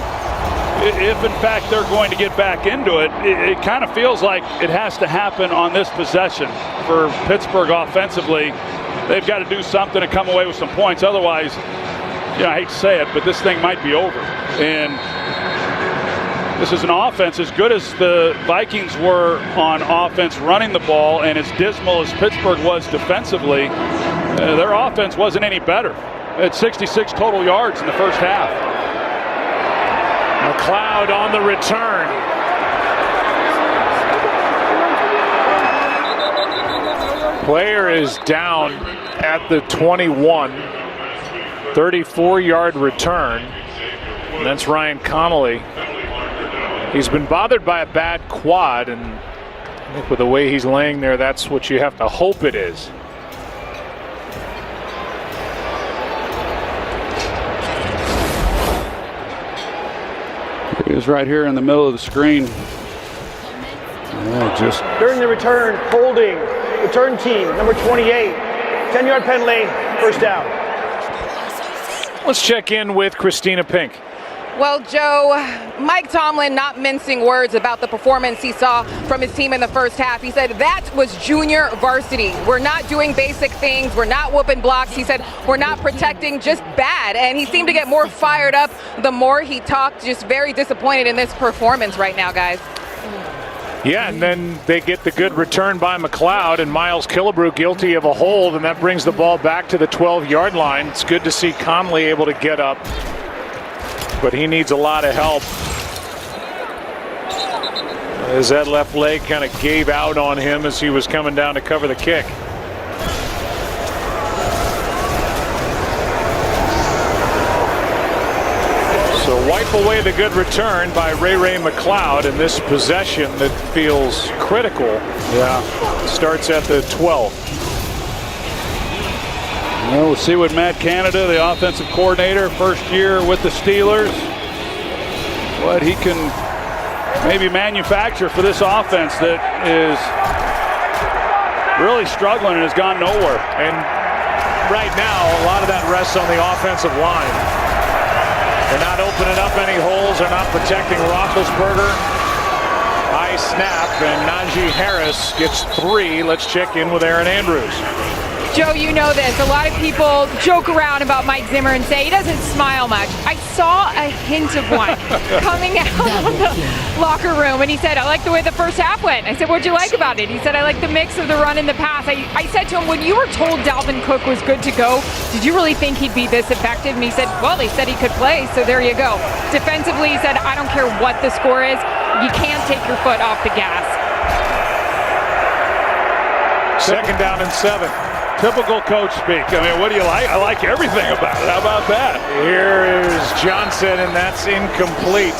if in fact they're going to get back into it, it kind of feels like it has to happen on this possession for Pittsburgh offensively. They've got to do something to come away with some points. Otherwise, you know, I hate to say it, but this thing might be over. And this is an offense as good as the Vikings were on offense running the ball, and as dismal as Pittsburgh was defensively, their offense wasn't any better. At 66 total yards in the first half. McLeod on the return. Player is down at the 21. 34-yard return. And that's Ryan Connolly. He's been bothered by a bad quad, and I think with the way he's laying there, that's what you have to hope it is. He was right here in the middle of the screen. Yeah, just during the return, holding, return team, number 28, 10-yard penalty, first down. Let's check in with Christina Pink. Well, Joe, Mike Tomlin not mincing words about the performance he saw from his team in the first half. He said that was junior varsity. We're not doing basic things. We're not whooping blocks. He said we're not protecting, just bad. And he seemed to get more fired up the more he talked. Just very disappointed in this performance right now, guys. Yeah, and then they get the good return by McLeod, and Miles Killebrew guilty of a hold, and that brings the ball back to the 12-yard line. It's good to see Conley able to get up, but he needs a lot of help as that left leg kind of gave out on him as he was coming down to cover the kick. So wipe away the good return by Ray McLeod in this possession that feels critical. Yeah. Starts at the 12. Well, we'll see what Matt Canada, the offensive coordinator, first year with the Steelers, what he can maybe manufacture for this offense that is really struggling and has gone nowhere. And right now, a lot of that rests on the offensive line. They're not opening up any holes. They're not protecting Roethlisberger. High snap, and Najee Harris gets 3. Let's check in with Aaron Andrews. Joe, you know this. A lot of people joke around about Mike Zimmer and say he doesn't smile much. I saw a hint of one coming out of the locker room, and he said, I like the way the first half went. I said, what'd you like about it? He said, I like the mix of the run and the pass. I said to him, when you were told Dalvin Cook was good to go, did you really think he'd be this effective? And he said, well, they said he could play, so there you go. Defensively, he said, I don't care what the score is. You can't take your foot off the gas. Second down and 7. Typical coach speak. I mean, what do you like? I like everything about it. How about that? Here is Johnson, and that's incomplete.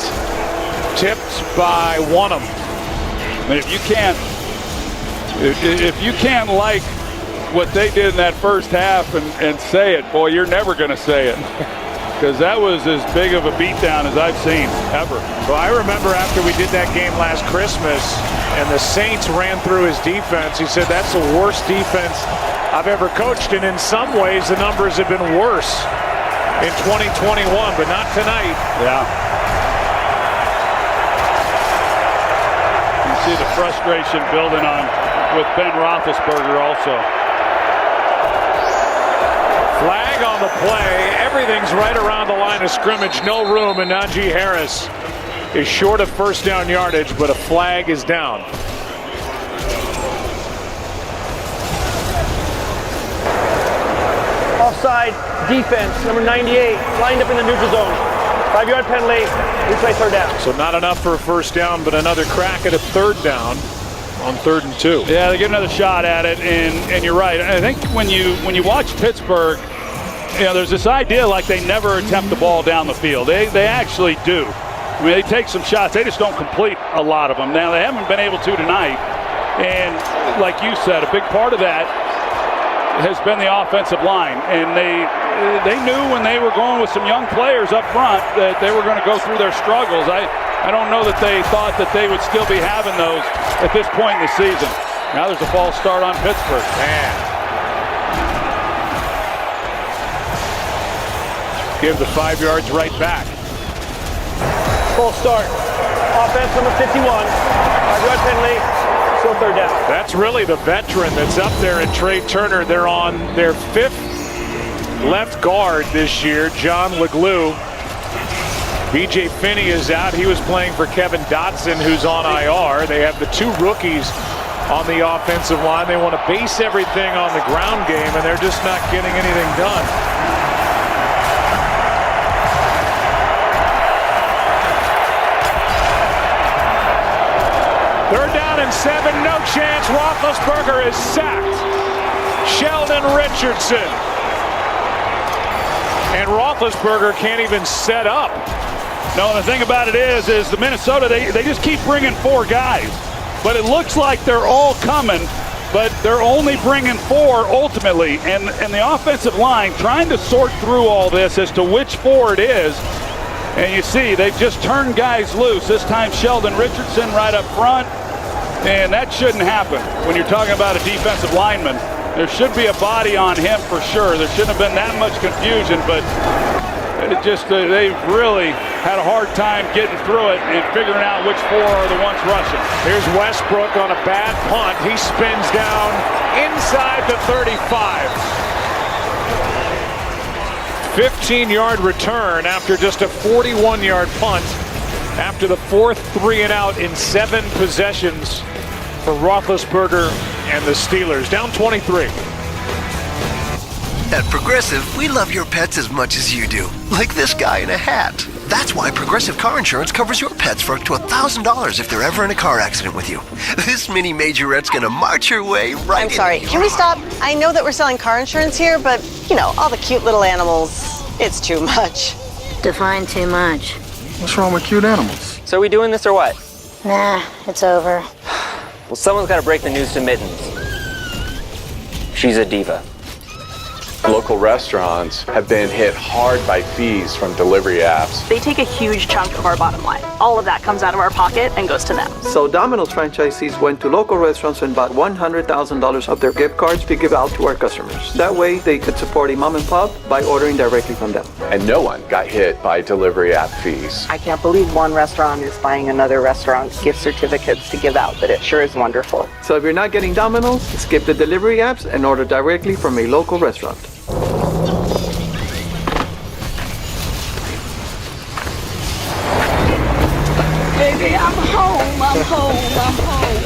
Tipped by Wonnum. I mean, if you can't like what they did in that first half and say it, boy, you're never going to say it. Because that was as big of a beatdown as I've seen ever. Well, I remember after we did that game last Christmas and the Saints ran through his defense, he said that's the worst defense I've ever coached. And in some ways, the numbers have been worse in 2021, but not tonight. Yeah. You see the frustration building on with Ben Roethlisberger also. Flag on the play. Everything's right around the line of scrimmage. No room, and Najee Harris is short of first down yardage, but a flag is down. side defense, number 98, lined up in the neutral zone. 5-yard penalty, replay third down. So not enough for a first down, but another crack at a third down on 3rd and 2. Yeah, they get another shot at it, and you're right. I think when you watch Pittsburgh, there's this idea like they never attempt the ball down the field. They actually do. I mean, they take some shots. They just don't complete a lot of them. Now, they haven't been able to tonight. And like you said, a big part of that has been the offensive line. And they knew when they were going with some young players up front that they were going to go through their struggles. I don't know that they thought that they would still be having those at this point in the season. Now there's a false start on Pittsburgh. Man. Give the 5 yards right back. False start. Offense number 51. 5-yard penalty. Still third down. That's really the veteran that's up there in Trey Turner. They're on their 5th left guard this year, John Leglue. B.J. Finney is out. He was playing for Kevin Dotson, who's on IR. They have the 2 rookies on the offensive line. They want to base everything on the ground game, and they're just not getting anything done. Third down and 7, no chance. Roethlisberger is sacked. Sheldon Richardson. And Roethlisberger can't even set up. No, the thing about it is the Minnesota, they just keep bringing 4 guys. But it looks like they're all coming, but they're only bringing 4 ultimately. And the offensive line trying to sort through all this as to which 4 it is. And you see, they've just turned guys loose. This time Sheldon Richardson right up front. And that shouldn't happen when you're talking about a defensive lineman. There should be a body on him for sure. There shouldn't have been that much confusion, but they've really had a hard time getting through it and figuring out which 4 are the ones rushing. Here's Westbrook on a bad punt. He spins down inside the 35. 15-yard return after just a 41-yard punt after the 4th 3-and-out in 7 possessions for Roethlisberger and the Steelers. Down 23. At Progressive, we love your pets as much as you do. Like this guy in a hat. That's why Progressive Car Insurance covers your pets for up to $1,000 if they're ever in a car accident with you. This mini majorette's gonna march her way right I'm sorry, can we stop? I know that we're selling car insurance here, but, all the cute little animals, it's too much. Define too much. What's wrong with cute animals? So are we doing this or what? Nah, it's over. Well, someone's got to break the news to Mittens. She's a diva. Local restaurants have been hit hard by fees from delivery apps. They take a huge chunk of our bottom line. All of that comes out of our pocket and goes to them. So Domino's franchisees went to local restaurants and bought $100,000 of their gift cards to give out to our customers. That way they could support a mom and pop by ordering directly from them. And no one got hit by delivery app fees. I can't believe one restaurant is buying another restaurant's gift certificates to give out, but it sure is wonderful. So if you're not getting Domino's, skip the delivery apps and order directly from a local restaurant. Baby, I'm home, I'm home, I'm home.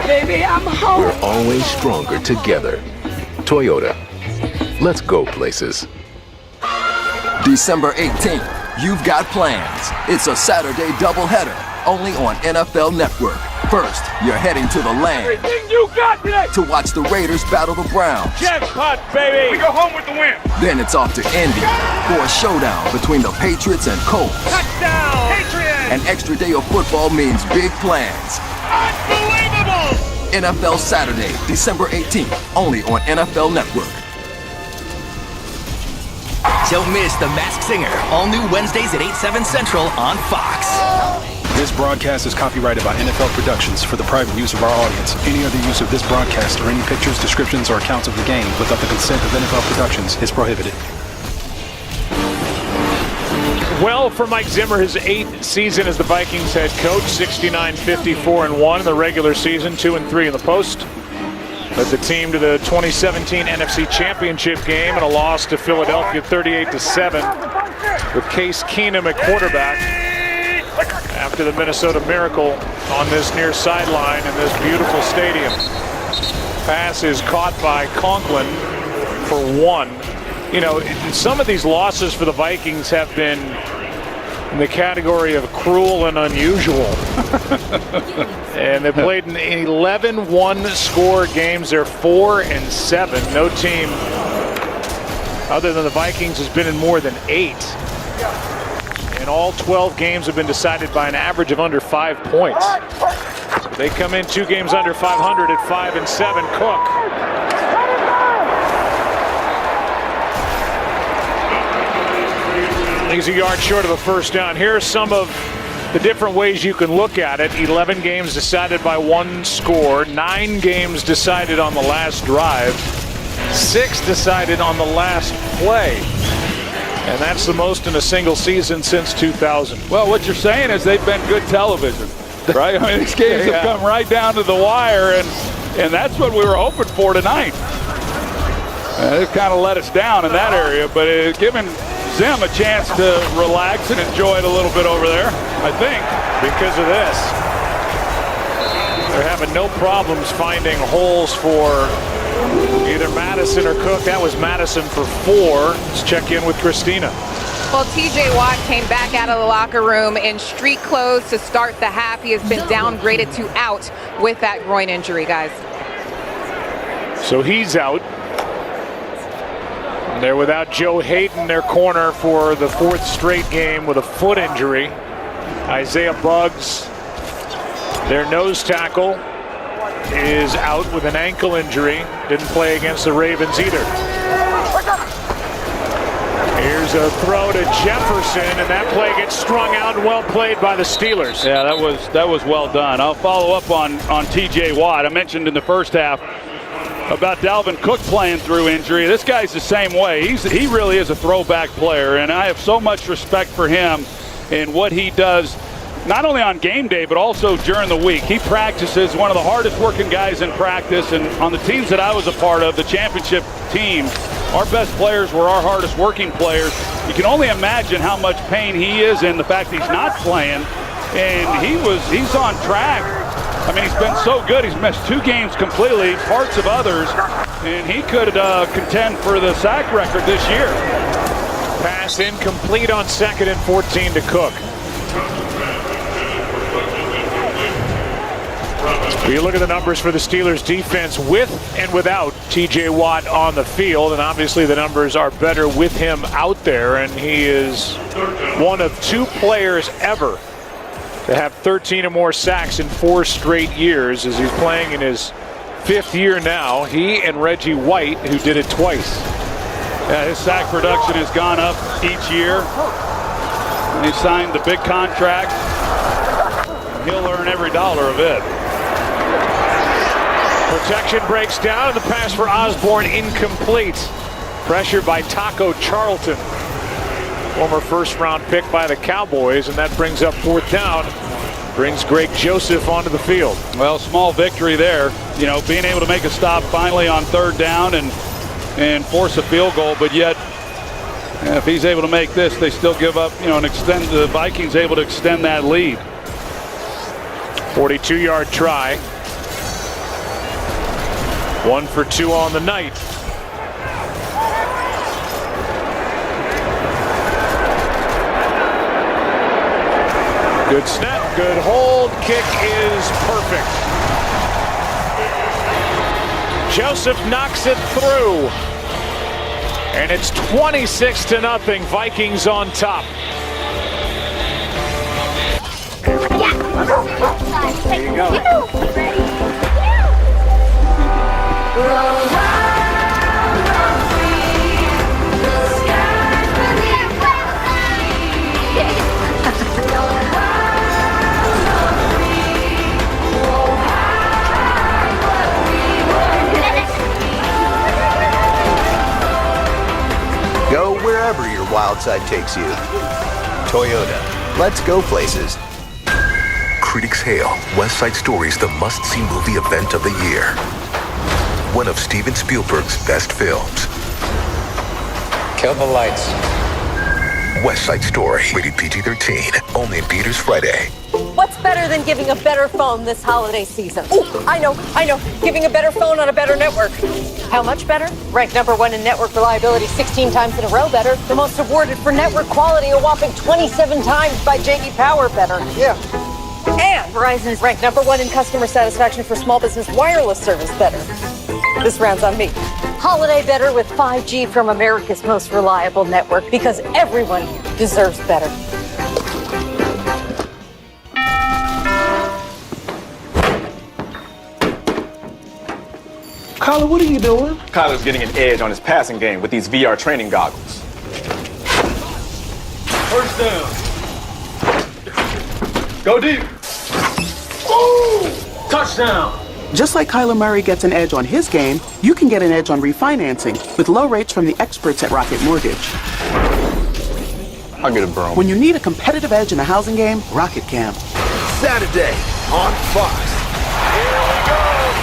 Baby, I'm home. We're always stronger together. Toyota. Let's go places. December 18th, you've got plans. It's a Saturday doubleheader, only on NFL Network. First, you're heading to the land. Everything you got today. To watch the Raiders battle the Browns. Jackpot, baby. We go home with the win. Then it's off to Indy for a showdown between the Patriots and Colts. Touchdown, Patriots. An extra day of football means big plans. Unbelievable. NFL Saturday, December 18th, only on NFL Network. Don't miss The Masked Singer, all new Wednesdays at 8/7 Central on Fox. This broadcast is copyrighted by NFL Productions for the private use of our audience. Any other use of this broadcast or any pictures, descriptions, or accounts of the game without the consent of NFL Productions is prohibited. Well, for Mike Zimmer, his 8th season as the Vikings head coach, 69-54-1 in the regular season, 2-3 in the post. Led the team to the 2017 NFC Championship game and a loss to Philadelphia 38-7 with Case Keenum at quarterback after the Minnesota Miracle on this near sideline in this beautiful stadium. Pass is caught by Conklin for 1. You know, some of these losses for the Vikings have been in the category of cruel and unusual. And they played in 11 one-score games. They're 4-7. No team other than the Vikings has been in more than 8. And all 12 games have been decided by an average of under 5 points. So they come in 2 games under 500 at 5-7. Cook. He's a yard short of a first down. Here are some of the different ways you can look at it. 11 games decided by 1 score. 9 games decided on the last drive. 6 decided on the last play. And that's the most in a single season since 2000. Well, what you're saying is they've been good television, right? I mean, these games have come right down to the wire, and that's what we were hoping for tonight. It kind of let us down in that area, but giving Zim a chance to relax and enjoy it a little bit over there, I think, because of this. They're having no problems finding holes for either Madison or Cook. That was Madison for 4. Let's check in with Christina. Well, TJ Watt came back out of the locker room in street clothes to start the half. He has been downgraded to out with that groin injury, guys. So he's out. They're without Joe Hayden, their corner, for the 4th straight game with a foot injury. Isaiah Buggs, their nose tackle, is out with an ankle injury. Didn't play against the Ravens either. Here's a throw to Jefferson, and that play gets strung out and well played by the Steelers. Yeah, that was well done. I'll follow up on TJ Watt. I mentioned in the first half about Dalvin Cook playing through injury. This guy's the same way. He really is a throwback player, and I have so much respect for him and what he does, not only on game day, but also during the week. He practices, one of the hardest working guys in practice, and on the teams that I was a part of, the championship teams, our best players were our hardest working players. You can only imagine how much pain he is in the fact he's not playing, and he's on track. I mean, he's been so good. He's missed 2 games completely, parts of others, and he could contend for the sack record this year. Pass incomplete on 2nd and 14 to Cook. You look at the numbers for the Steelers defense with and without TJ Watt on the field, and obviously the numbers are better with him out there, and he is one of 2 players ever to have 13 or more sacks in 4 straight years, as he's playing in his 5th year now. He and Reggie White, who did it twice. Yeah, his sack production has gone up each year. And he signed the big contract. He'll earn every dollar of it. Protection breaks down, and the pass for Osborne incomplete. Pressure by Taco Charlton, former 1st-round pick by the Cowboys, and that brings up 4th down. Brings Greg Joseph onto the field. Well, small victory there. You know, being able to make a stop finally on 3rd down and force a field goal, but yet if he's able to make this, they still give up, you know, and extend the Vikings able to extend that lead. 42-yard try. 1 for 2 on the night. Good snap, good hold, kick is perfect. Joseph knocks it through. And it's 26-0, Vikings on top. There you go. Go wherever your wild side takes you. Toyota. Let's go places. Critics hail West Side Story's the must-see movie event of the year. one of Steven Spielberg's best films. Kill the lights. West Side Story, rated PG-13, only in theaters Friday. What's better than giving a better phone this holiday season? Oh, I know. Giving a better phone on a better network. How much better? Ranked #1 in network reliability 16 times in a row better. The most awarded for network quality a whopping 27 times by J.D. Power better. Yeah. And Verizon is ranked #1 in customer satisfaction for small business wireless service better. This round's on me. Holiday better with 5G from America's most reliable network, because everyone deserves better. Kyler, what are you doing? Kyler's getting an edge on his passing game with these VR training goggles. First down. Go deep. Ooh! Touchdown. Just like Kyler Murray gets an edge on his game, you can get an edge on refinancing with low rates from the experts at Rocket Mortgage. I'll get a broom. When you need a competitive edge in the housing game, Rocket can. Saturday on Fox.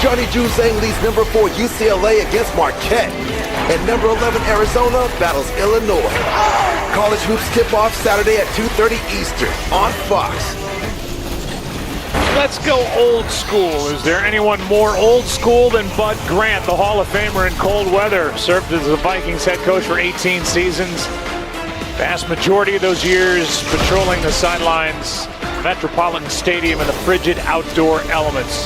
Johnny Juzang leads #4 UCLA against Marquette. And #11 Arizona battles Illinois. College hoops tip off Saturday at 2:30 Eastern on Fox. Let's go old school. Is there anyone more old school than Bud Grant, the Hall of Famer in cold weather? Served as the Vikings head coach for 18 seasons. Vast majority of those years patrolling the sidelines, Metropolitan Stadium, and the frigid outdoor elements.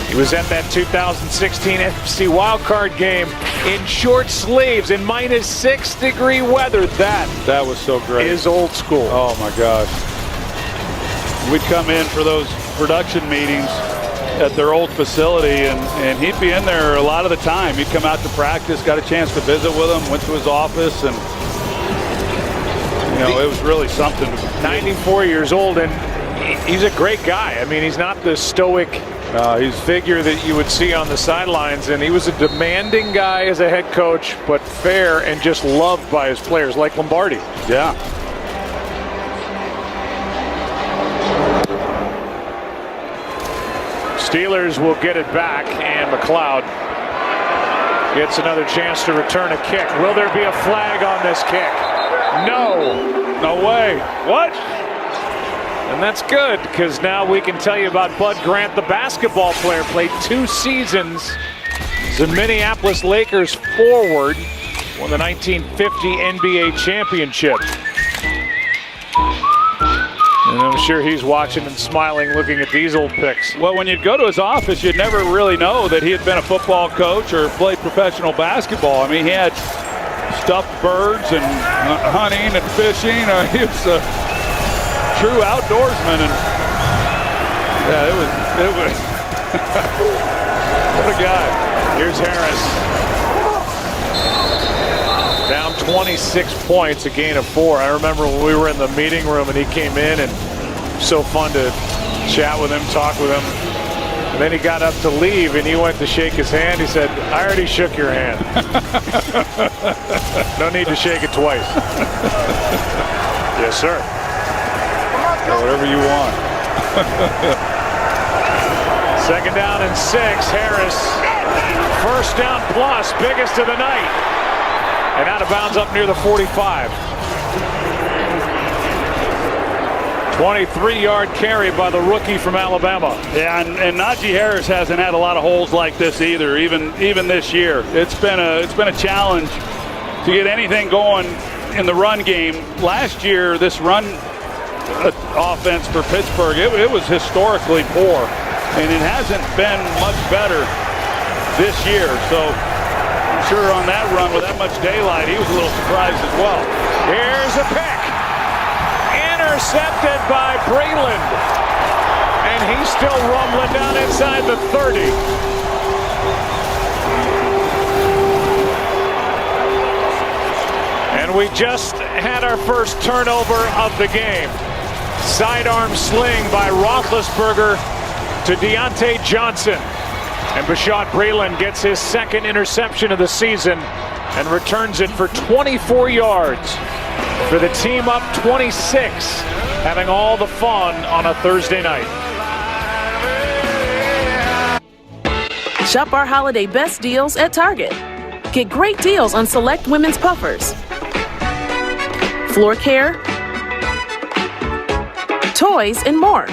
He was at that 2016 NFC wildcard game in short sleeves in -6-degree weather. That was so great. Is old school. Oh my gosh. We'd come in for those production meetings at their old facility, and he'd be in there a lot of the time. He'd come out to practice, got a chance to visit with him, went to his office, and it was really something. 94 years old, and he's a great guy. I mean, he's not the stoic figure that you would see on the sidelines, and he was a demanding guy as a head coach, but fair and just loved by his players, like Lombardi. Yeah. Steelers will get it back, and McLeod gets another chance to return a kick. Will there be a flag on this kick? No way. What? And that's good, because now we can tell you about Bud Grant, the basketball player. Played 2 seasons as a Minneapolis Lakers forward, won the 1950 NBA championship. And I'm sure he's watching and smiling, looking at these old pics. Well, when you'd go to his office, you'd never really know that he had been a football coach or played professional basketball. I mean, he had stuffed birds and hunting and fishing. He was a true outdoorsman, and yeah, it was what a guy. Here's Harris, down 26 points, a gain of 4. I remember when we were in the meeting room and he came in, and so fun to chat with him, talk with him. And then he got up to leave, and he went to shake his hand. He said, "I already shook your hand. No need to shake it twice." Yes, sir. Whatever you want. Second down and 6. Harris, first down plus, biggest of the night. And out of bounds up near the 45. 23-yard carry by the rookie from Alabama. Yeah, and Najee Harris hasn't had a lot of holes like this either, even this year. It's been a challenge to get anything going in the run game. Last year, this run offense for Pittsburgh, it was historically poor, and it hasn't been much better this year. So I'm sure on that run with that much daylight, he was a little surprised as well. Here's a pick. Intercepted by Breland. And he's still rumbling down inside the 30. And we just had our first turnover of the game. Sidearm sling by Roethlisberger to Deontay Johnson. And Bashaud Breeland gets his second interception of the season and returns it for 24 yards for the team up 26, having all the fun on a Thursday night. Shop our holiday best deals at Target. Get great deals on select women's puffers, floor care, toys, and more.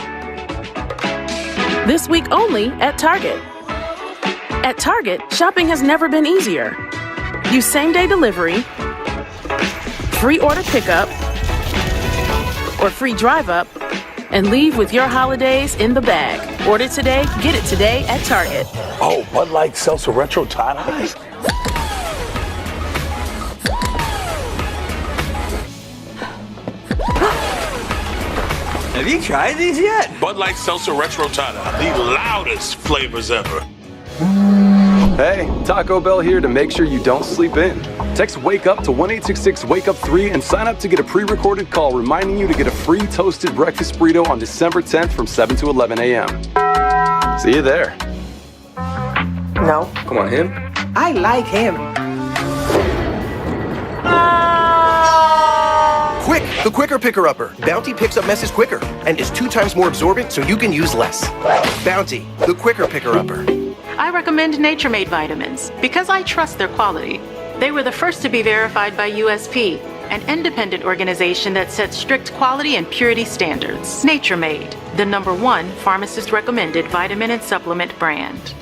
This week only at Target. At Target, shopping has never been easier. Use same-day delivery, free order pickup, or free drive-up, and leave with your holidays in the bag. Order today, get it today at Target. Oh, Bud Light Seltzer Retro tie-dye? Have you tried these yet? Bud Light Seltzer Retro tie-dye, the loudest flavors ever. Hey, Taco Bell here to make sure you don't sleep in. Text WAKE UP to 1-866-WAKE-UP-3 and sign up to get a pre-recorded call reminding you to get a free toasted breakfast burrito on December 10th from 7 to 11 a.m. See you there. No. Come on, him. I like him. Quick, the quicker picker-upper. Bounty picks up messes quicker and is 2 times more absorbent so you can use less. Bounty, the quicker picker-upper. I recommend Nature Made vitamins because I trust their quality. They were the first to be verified by USP, an independent organization that sets strict quality and purity standards. Nature Made, the #1 pharmacist recommended vitamin and supplement brand.